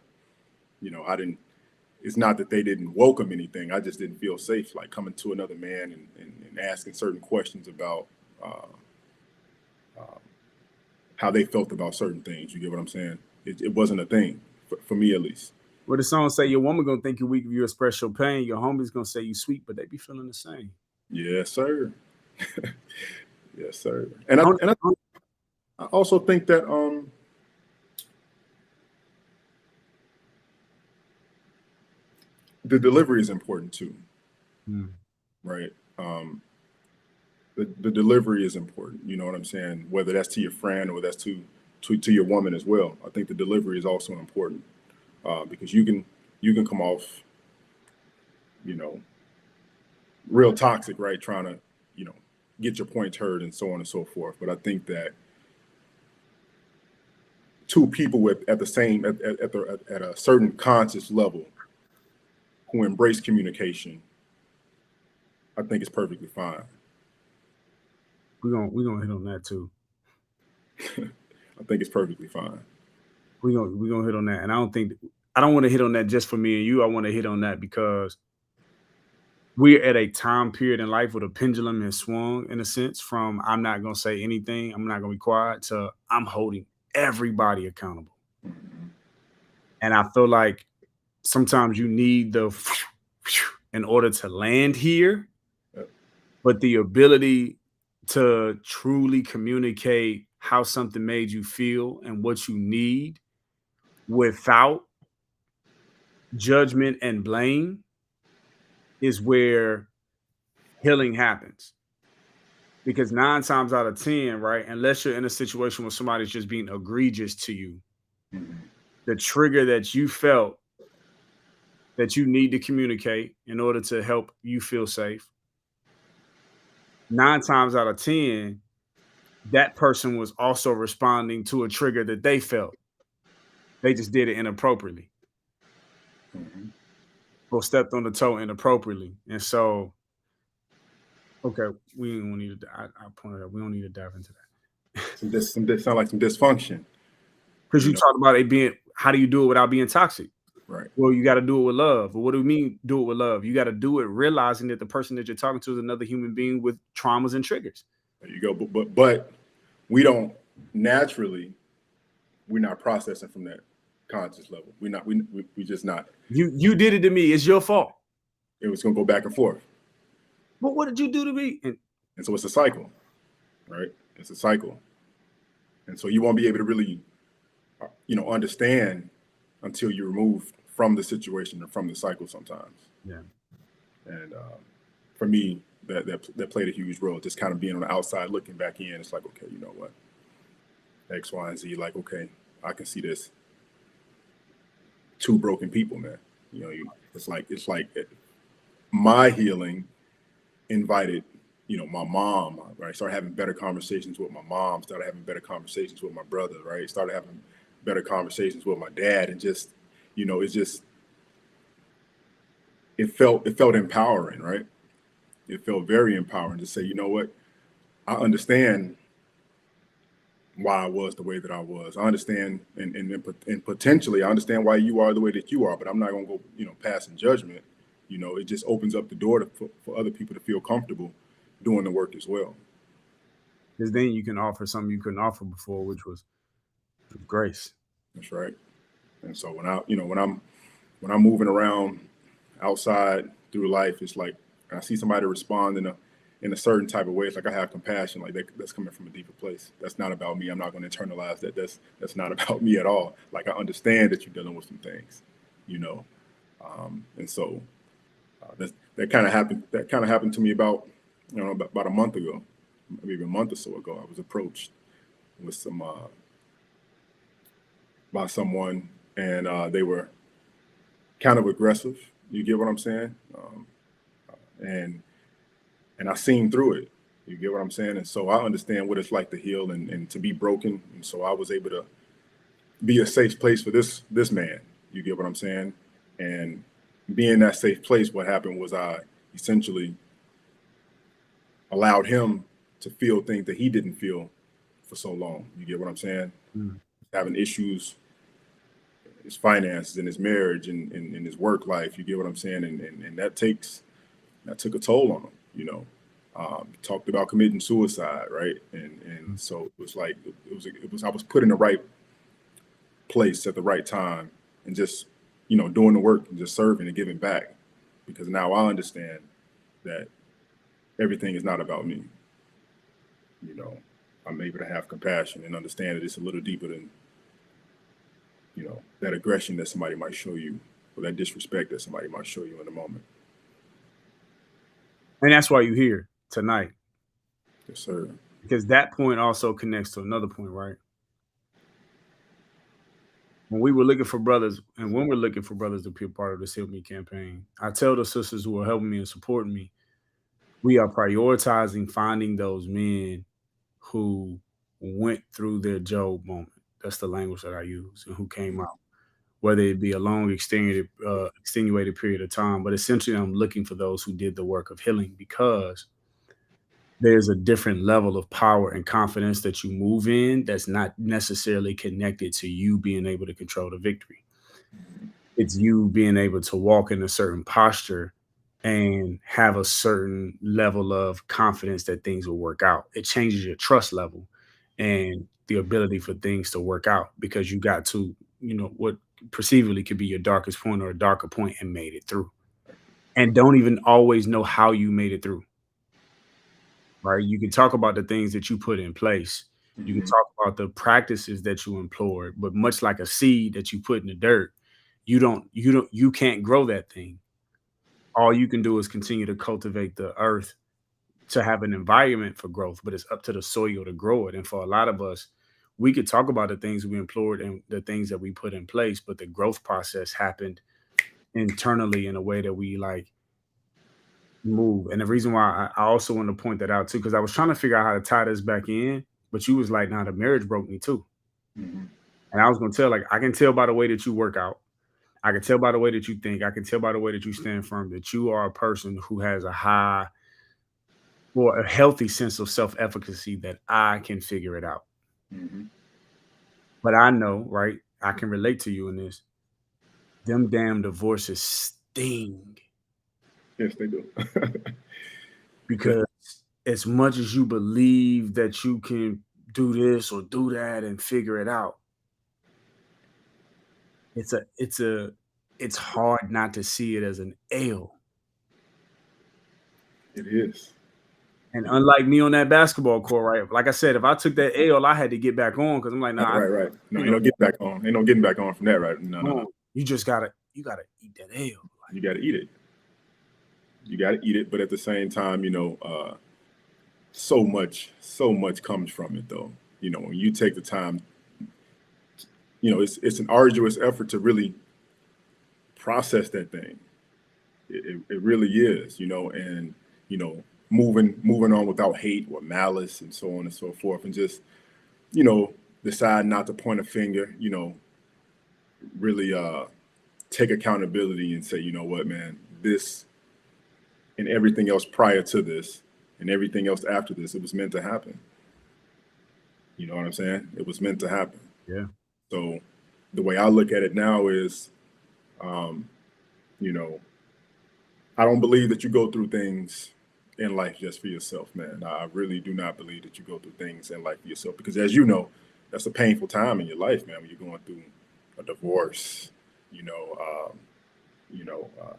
I didn't, it's not that they didn't welcome anything. I just didn't feel safe, like coming to another man and asking certain questions about uh, how they felt about certain things. You get what I'm saying? It wasn't a thing for me, at least. Well, the song say your woman gonna think you weak if you express your pain. Your homie's gonna say you sweet, but they be feeling the same. Yes, sir. Yes, sir. And I don't- I also think that the delivery is important too, Hmm. right? The delivery is important. You know what I'm saying? Whether that's to your friend or that's to your woman as well. I think the delivery is also important because you can come off, you know, real toxic, right? Trying to, you know, get your points heard and so on and so forth. But I think that two people with at the same at a certain conscious level who embrace communication, I think it's perfectly fine. we gonna hit on that too. I think it's perfectly fine. We gonna hit on that, and I don't want to hit on that just for me and you. I want to hit on that because we're at a time period in life where the pendulum has swung in a sense from I'm not gonna say anything, I'm not gonna be quiet to I'm holding everybody accountable. Mhm. And I feel like sometimes you need the in order to land here, Yep. but the ability to truly communicate how something made you feel and what you need without judgment and blame is where healing happens. Because 9 times out of 10, right, unless you're in a situation where somebody's just being egregious to you, Mhm. the trigger that you felt that you need to communicate in order to help you feel safe, 9 times out of 10, that person was also responding to a trigger that they felt. They just did it inappropriately Mhm. or stepped on the toe inappropriately. And so, okay, we don't need to, I pointed out, we don't need to dive into that. Sound like some dysfunction, Because you you know? talked about it being, how do you do it without being toxic? Right. Well, you got to do it with love. But what do we mean do it with love? You got to do it realizing that the person that you're talking to is another human being with traumas and triggers. There you go. But we don't naturally. We're not processing from that conscious level. We're not. We just not. You did it to me. It's your fault. It was gonna go back and forth, But what did you do to me? and so it's a cycle, right? It's a cycle, and so you won't be able to really, understand until you're removed from the situation or from the cycle sometimes. Yeah. And for me, that played a huge role. Just kind of being on the outside, looking back in. It's like, okay, you know what? X, Y, and Z. Like, okay, I can see this. Two broken people, man. It's like my healing invited, my mom, right? Started having better conversations with my mom, started having better conversations with my brother, right? Started having better conversations with my dad. And just, it's just it felt empowering, right? It felt very empowering to say, you know what, I understand why I was the way that I was. I understand and potentially I understand why you are the way that you are, but I'm not gonna go, passing judgment. It just opens up the door for other people to feel comfortable doing the work as well. Because then you can offer something you couldn't offer before, which was grace. That's right. And so when I'm moving around outside through life, it's like I see somebody respond in a certain type of way. It's like I have compassion, like that's coming from a deeper place. That's not about me. I'm not going to internalize that. That's not about me at all. Like I understand that you're dealing with some things, you know. And so that kind of happened. That kind of happened to me about a month ago, maybe a month or so ago. I was approached with some by someone, and they were kind of aggressive. You get what I'm saying? And I seen through it. You get what I'm saying? And so I understand what it's like to heal and to be broken. And so I was able to be a safe place for this man. You get what I'm saying? And being that safe place, what happened was I essentially allowed him to feel things that he didn't feel for so long. You get what I'm saying? Mm. Having issues, his finances and his marriage and his work life. You get what I'm saying? And that took a toll on him. Talked about committing suicide, right? And so it was like I was put in the right place at the right time and just doing the work and just serving and giving back because now I understand that everything is not about me. You know, I'm able to have compassion and understand that it's a little deeper than, you know, that aggression that somebody might show you or that disrespect that somebody might show you in a moment. And that's why you're here tonight, Yes, sir. because that point also connects to another point, right? When we were looking for brothers, and when we're looking for brothers to be a part of this Help Me campaign, I tell the sisters who are helping me and supporting me, we are prioritizing finding those men who went through their Job moment. That's the language that I use, and who came out, whether it be a long extenuated period of time. But essentially, I'm looking for those who did the work of healing, because there's a different level of power and confidence that you move in that's not necessarily connected to you being able to control the victory. It's you being able to walk in a certain posture and have a certain level of confidence that things will work out. It changes your trust level and the ability for things to work out, because you got to, what perceivably could be your darkest point or a darker point, and made it through. And don't even always know how you made it through. Right? You can talk about the things that you put in place. You can talk about the practices that you employed, but much like a seed that you put in the dirt, you can't grow that thing. All you can do is continue to cultivate the earth to have an environment for growth, but it's up to the soil to grow it. And for a lot of us, we could talk about the things we employed and the things that we put in place, but the growth process happened internally in a way that we like move. And the reason why I also want to point that out too, because I was trying to figure out how to tie this back in, but you was like, "Nah, the marriage broke me too." Mm-hmm. And I was gonna tell, like, I can tell by the way that you work out, I can tell by the way that you think, I can tell by the way that you stand firm that you are a person who has a high or a healthy sense of self-efficacy, that I can figure it out. Mm-hmm. But I know, right? I can relate to you in this. Them damn divorces sting, Yes, they do. because as much as you believe that you can do this or do that and figure it out, it's hard not to see it as an L. It is. And unlike me on that basketball court, right? Like I said, if I took that L, I had to get back on, because I'm like, nah, Right. No, ain't no getting back on. Ain't no getting back on from that, right? No. You gotta eat that L. You got to eat it. You got to eat it, but at the same time, so much comes from it, though. When you take the time, it's an arduous effort to really process that thing. It really is, and moving on without hate or malice and so on and so forth, and just decide not to point a finger. Really take accountability and say, you know what, man, this and everything else prior to this and everything else after this, it was meant to happen. You know what I'm saying? It was meant to happen. Yeah. So the way I look at it now is, you know, I don't believe that you go through things in life just for yourself, man. I really do not believe that you go through things in life for yourself, because as you know, that's a painful time in your life, man, when you're going through a divorce,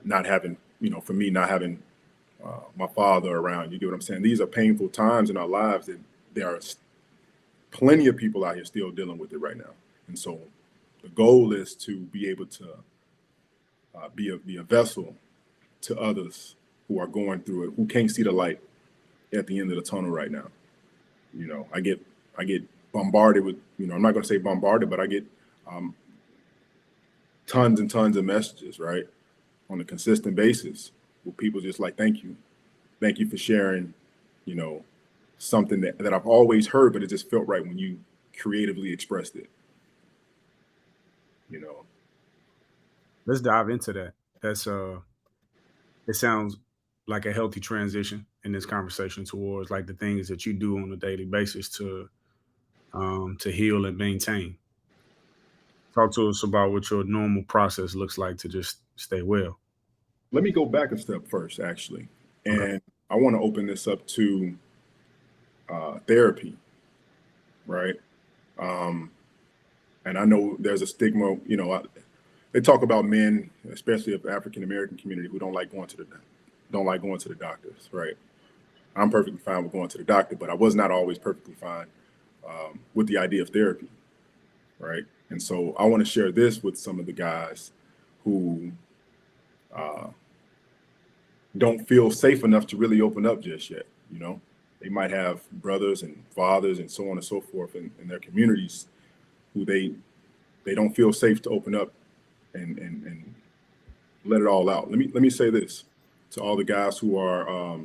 not having, for me, not having my father around. You get what I'm saying? These are painful times in our lives that there are plenty of people out here still dealing with it right now. And so the goal is to be able to be a vessel to others who are going through it, who can't see the light at the end of the tunnel right now. I get bombarded with, I'm not going to say bombarded, but I get tons and tons of messages, right, on a consistent basis, where people just like, thank you for sharing, something that I've always heard, but it just felt right when you creatively expressed it. Let's dive into that. It sounds like a healthy transition in this conversation towards like the things that you do on a daily basis to heal and maintain. Talk to us about what your normal process looks like to just stay well. Let me go back a step first, actually. Okay. And I want to open this up to therapy, right? And I know there's a stigma, they talk about men, especially of the African American community, who don't like going to the doctors, right? I'm perfectly fine with going to the doctor, but I was not always perfectly fine with the idea of therapy, right? And so I want to share this with some of the guys who uh, don't feel safe enough to really open up just yet. You know, they might have brothers and fathers and so on and so forth in their communities who they don't feel safe to open up and let it all out. Let me say this to all the guys who are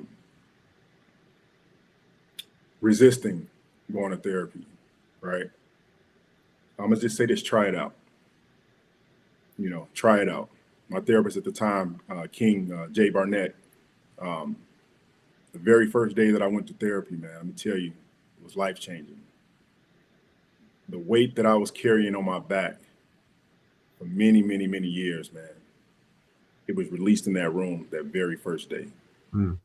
resisting going to therapy, right? I'm gonna just say this: try it out. You know, try it out. My therapist at the time, King Jay Barnett, um, the very first day that I went to therapy, man, let me tell you, it was life changing. The weight that I was carrying on my back for many, many, many years, man, it was released in that room that very first day. Mm.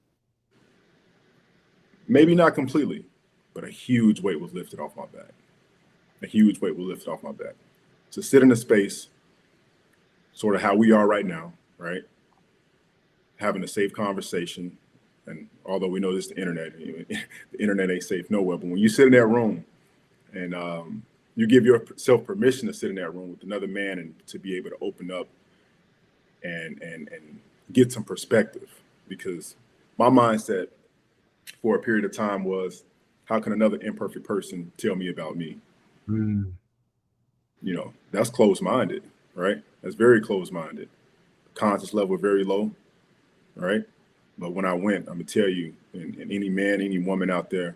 Maybe not completely, but a huge weight was lifted off my back. A huge weight was lifted off my back. To sit in a space, sort of how we are right now, right? Having a safe conversation. And although we know this is the internet, the internet ain't safe nowhere. But when you sit in that room and you give yourself permission to sit in that room with another man and to be able to open up and get some perspective, because my mindset for a period of time was, how can another imperfect person tell me about me? Mm. You know, that's closed-minded, right? That's very closed-minded. Conscious level very low, right? But when I went, I'm gonna tell you, and any man, any woman out there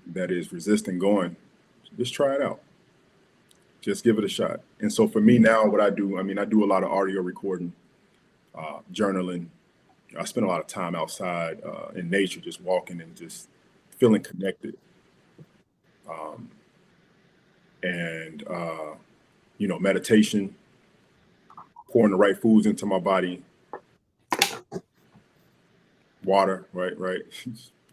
that is resisting going, just try it out. Just give it a shot. And so for me now, what I do, I mean, I do a lot of audio recording, journaling. I spend a lot of time outside in nature, just walking and just feeling connected. Um, and you know, meditation, pouring the right foods into my body, water, right.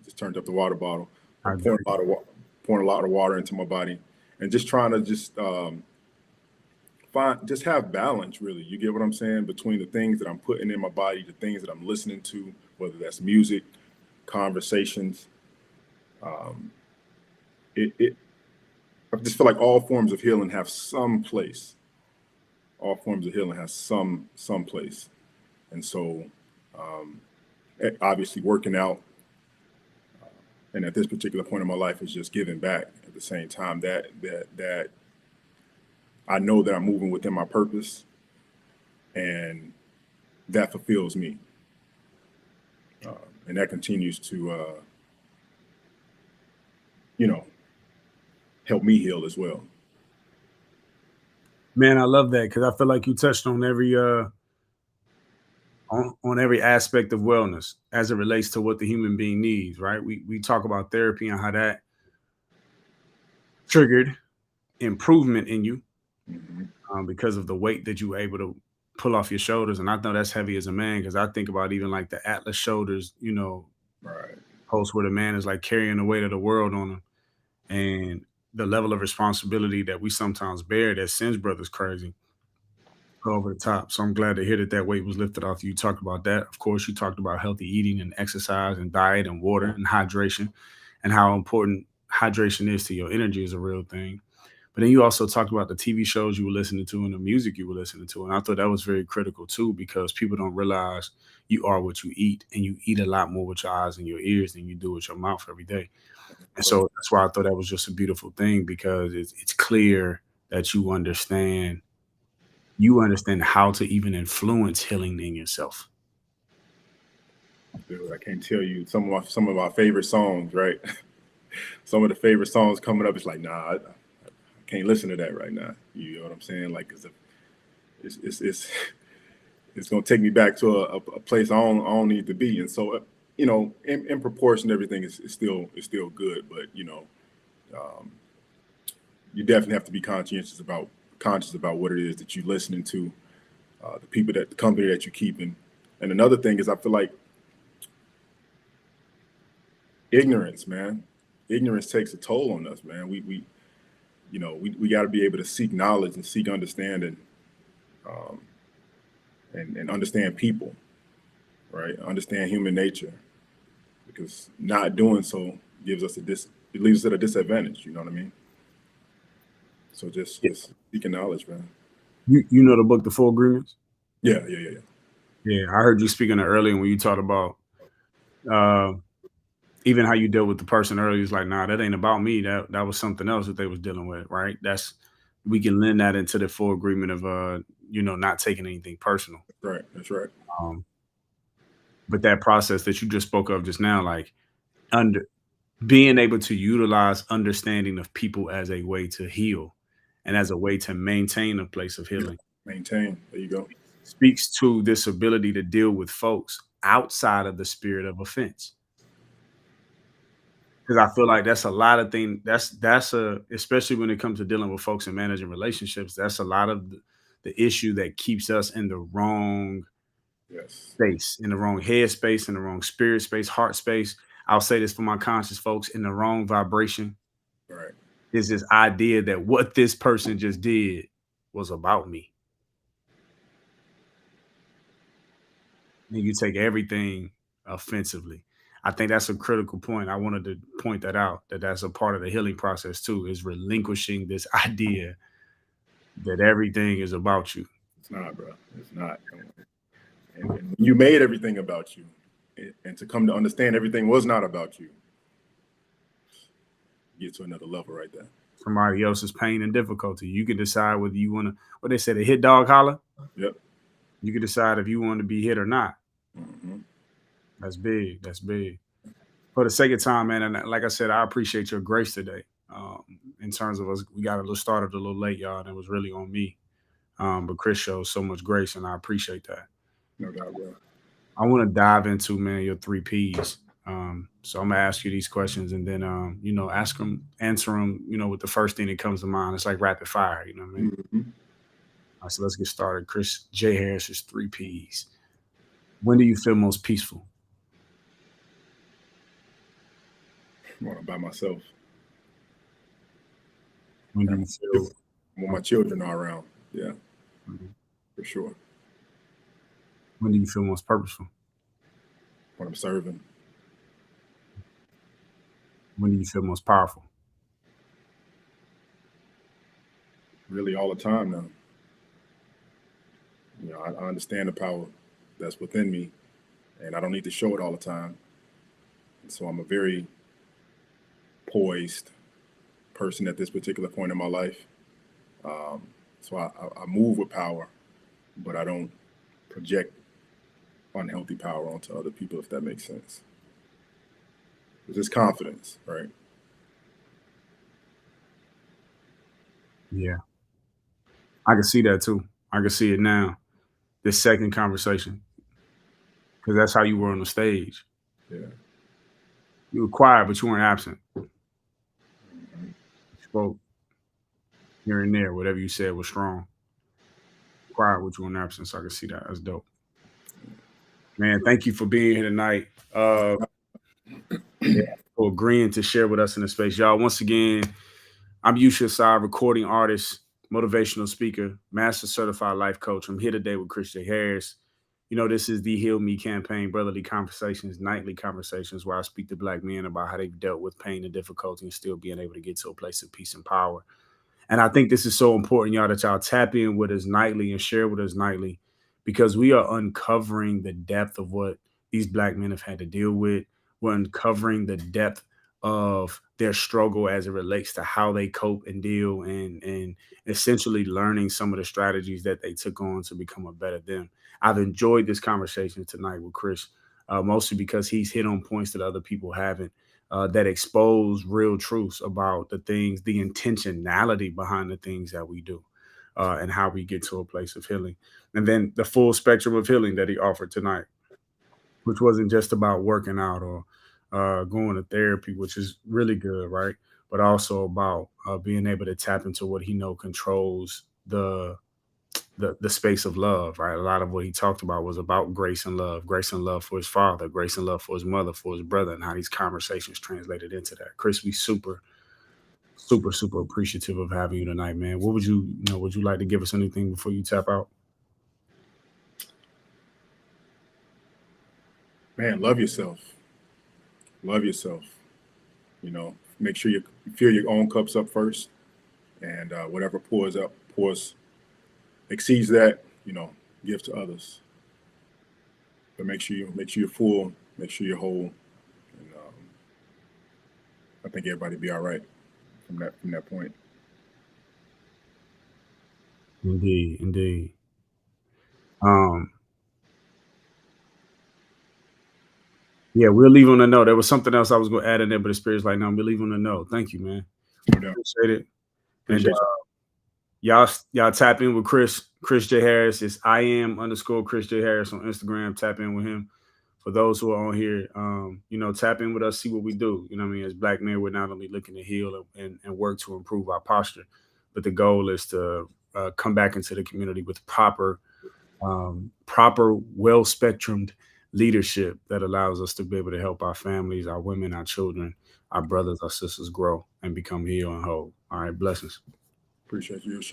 Just turned up the water bottle, I pouring agree. pouring a lot of water into my body, and just trying to just just have balance. Really, you get what I'm saying, between the things that I'm putting in my body, the things that I'm listening to, whether that's music, conversations. Um, it I just feel like all forms of healing have some place. All forms of healing has some place, and so um, obviously working out, and at this particular point in my life is just giving back at the same time that I know that I'm moving within my purpose, and that fulfills me, and that continues to you know, help me heal as well. Man, I love that because I feel like you touched on every on every aspect of wellness as it relates to what the human being needs, right? We talk about therapy and how that triggered improvement in you Hmm. because of the weight that you were able to pull off your shoulders. And I know that's heavy as a man because I think about even like the Atlas shoulders, you know, Right. post where the man is like carrying the weight of the world on him, and the level of responsibility that we sometimes bear that sends brothers crazy go over the top. So I'm glad to hear that that weight was lifted off you. You talked about that. Of course, you talked about healthy eating and exercise and diet and water and hydration, and how important hydration is to your energy is a real thing. But then you also talked about the TV shows you were listening to and the music you were listening to. And I thought that was very critical too, because people don't realize you are what you eat, and you eat a lot more with your eyes and your ears than you do with your mouth every day. And so that's why I thought that was just a beautiful thing, because it's clear that you understand how to even influence healing in yourself. Dude, I can't tell you some of my favorite songs, right? Some of the favorite songs coming up. It's like, nah, I can't listen to that right now. You know what I'm saying? Like, it's it's gonna take me back to a place I don't need to be. And so, you know, in proportion, everything is still good. But you know, um, you definitely have to be conscious about what it is that you're listening to, the company that you're keeping. And another thing is, I feel like ignorance, man. Ignorance takes a toll on us, man. We you know, we got to be able to seek knowledge and seek understanding, um, and understand people, right? Understand human nature, because not doing so gives us it leaves us at a disadvantage. You know what I mean? So just seeking knowledge, man. You know the book, The Four Agreements? Yeah. Yeah, I heard you speaking earlier when you talked about even how you dealt with the person earlier. It's like, nah, that ain't about me. That was something else that they was dealing with, right? We can lend that into the full agreement of not taking anything personal. Right. That's right. But that process that you just spoke of just now, like being able to utilize understanding of people as a way to heal and as a way to maintain a place of healing. Maintain. There you go. Speaks to this ability to deal with folks outside of the spirit of offense. Because I feel like that's a lot of things. Especially when it comes to dealing with folks and managing relationships, that's a lot of the issue that keeps us in the wrong space, in the wrong head space, in the wrong spirit space, heart space. I'll say this for my conscious folks, in the wrong vibration. Right. Is this idea that what this person just did was about me. And you take everything offensively. I think that's a critical point. I wanted to point that out, that's a part of the healing process too, is relinquishing this idea that everything is about you. It's not, bro. It's not. And you made everything about you. And to come to understand everything was not about you. Get to another level right there. Somebody else's pain and difficulty. You can decide whether you want to, what they said, a hit dog holler. Yep. You can decide if you want to be hit or not. Mm-hmm. That's big. That's big. For the sake of time, man, and like I said, I appreciate your grace today. In terms of us, we got started a little late, y'all, and it was really on me. But Chris shows so much grace, and I appreciate that. No doubt, bro. I want to dive into, man, your 3 Ps. So I'm gonna ask you these questions, and then ask them, answer them, with the first thing that comes to mind. It's like rapid fire, you know what I mean? Mm-hmm. All right, so let's get started. Chris J. Harris's 3 Ps. When do you feel most peaceful? When I'm by myself. When do you feel when my children are around? Yeah. Mm-hmm. For sure. When do you feel most purposeful? When I'm serving. When do you feel most powerful? Really all the time now. I understand the power that's within me, and I don't need to show it all the time. And so I'm a very poised person at this particular point in my life. So I move with power, but I don't project unhealthy power onto other people, if that makes sense. It's just confidence, right? Yeah. I can see that too. I can see it now. This second conversation. Because that's how you were on the stage. Yeah. You were quiet, but you weren't absent. You spoke here and there. Whatever you said was strong. Quiet, but you weren't absent. So I can see that. That's dope. Man, thank you for being here tonight. For agreeing to share with us in the space. Y'all, once again, I'm Yusha Assad, recording artist, motivational speaker, master certified life coach. I'm here today with Chris J. Harris. This is the Heal Me campaign, brotherly conversations, nightly conversations where I speak to Black men about how they've dealt with pain and difficulty and still being able to get to a place of peace and power. And I think this is so important, y'all, that y'all tap in with us nightly and share with us nightly, because we are uncovering the depth of what these Black men have had to deal with. We're uncovering the depth of their struggle as it relates to how they cope and deal, and essentially learning some of the strategies that they took on to become a better them. I've enjoyed this conversation tonight with Chris, mostly because he's hit on points that other people haven't, that expose real truths about the things, the intentionality behind the things that we do, and how we get to a place of healing. And then the full spectrum of healing that he offered tonight, which wasn't just about working out or going to therapy, which is really good, right? But also about being able to tap into what he controls the space of love, right? A lot of what he talked about was about grace and love for his father, grace and love for his mother, for his brother, and how these conversations translated into that. Chris, we super appreciative of having you tonight, man. What would you like to give us anything before you tap out? Man, love yourself. love yourself. You know, make sure you fill your own cups up first, and whatever pours exceeds that, you know, give to others. But make sure you're full, make sure you're whole, and I think everybody be all right from that point. Indeed, indeed. Um, yeah, we'll leave on a note. There was something else I was going to add in there, but the spirit's like, no, we'll leave on a note. Thank you, man. No doubt. Appreciate it. And Appreciate y'all tap in with Chris J Harris. It's IM_ Chris J Harris on Instagram. Tap in with him. For those who are on here, you know, tap in with us, see what we do. You know what I mean? As Black men, we're not only looking to heal and work to improve our posture, but the goal is to come back into the community with proper, well-spectrumed leadership that allows us to be able to help our families, our women, our children, our brothers, our sisters grow and become healed and whole. All right, blessings. Appreciate you, Yusha.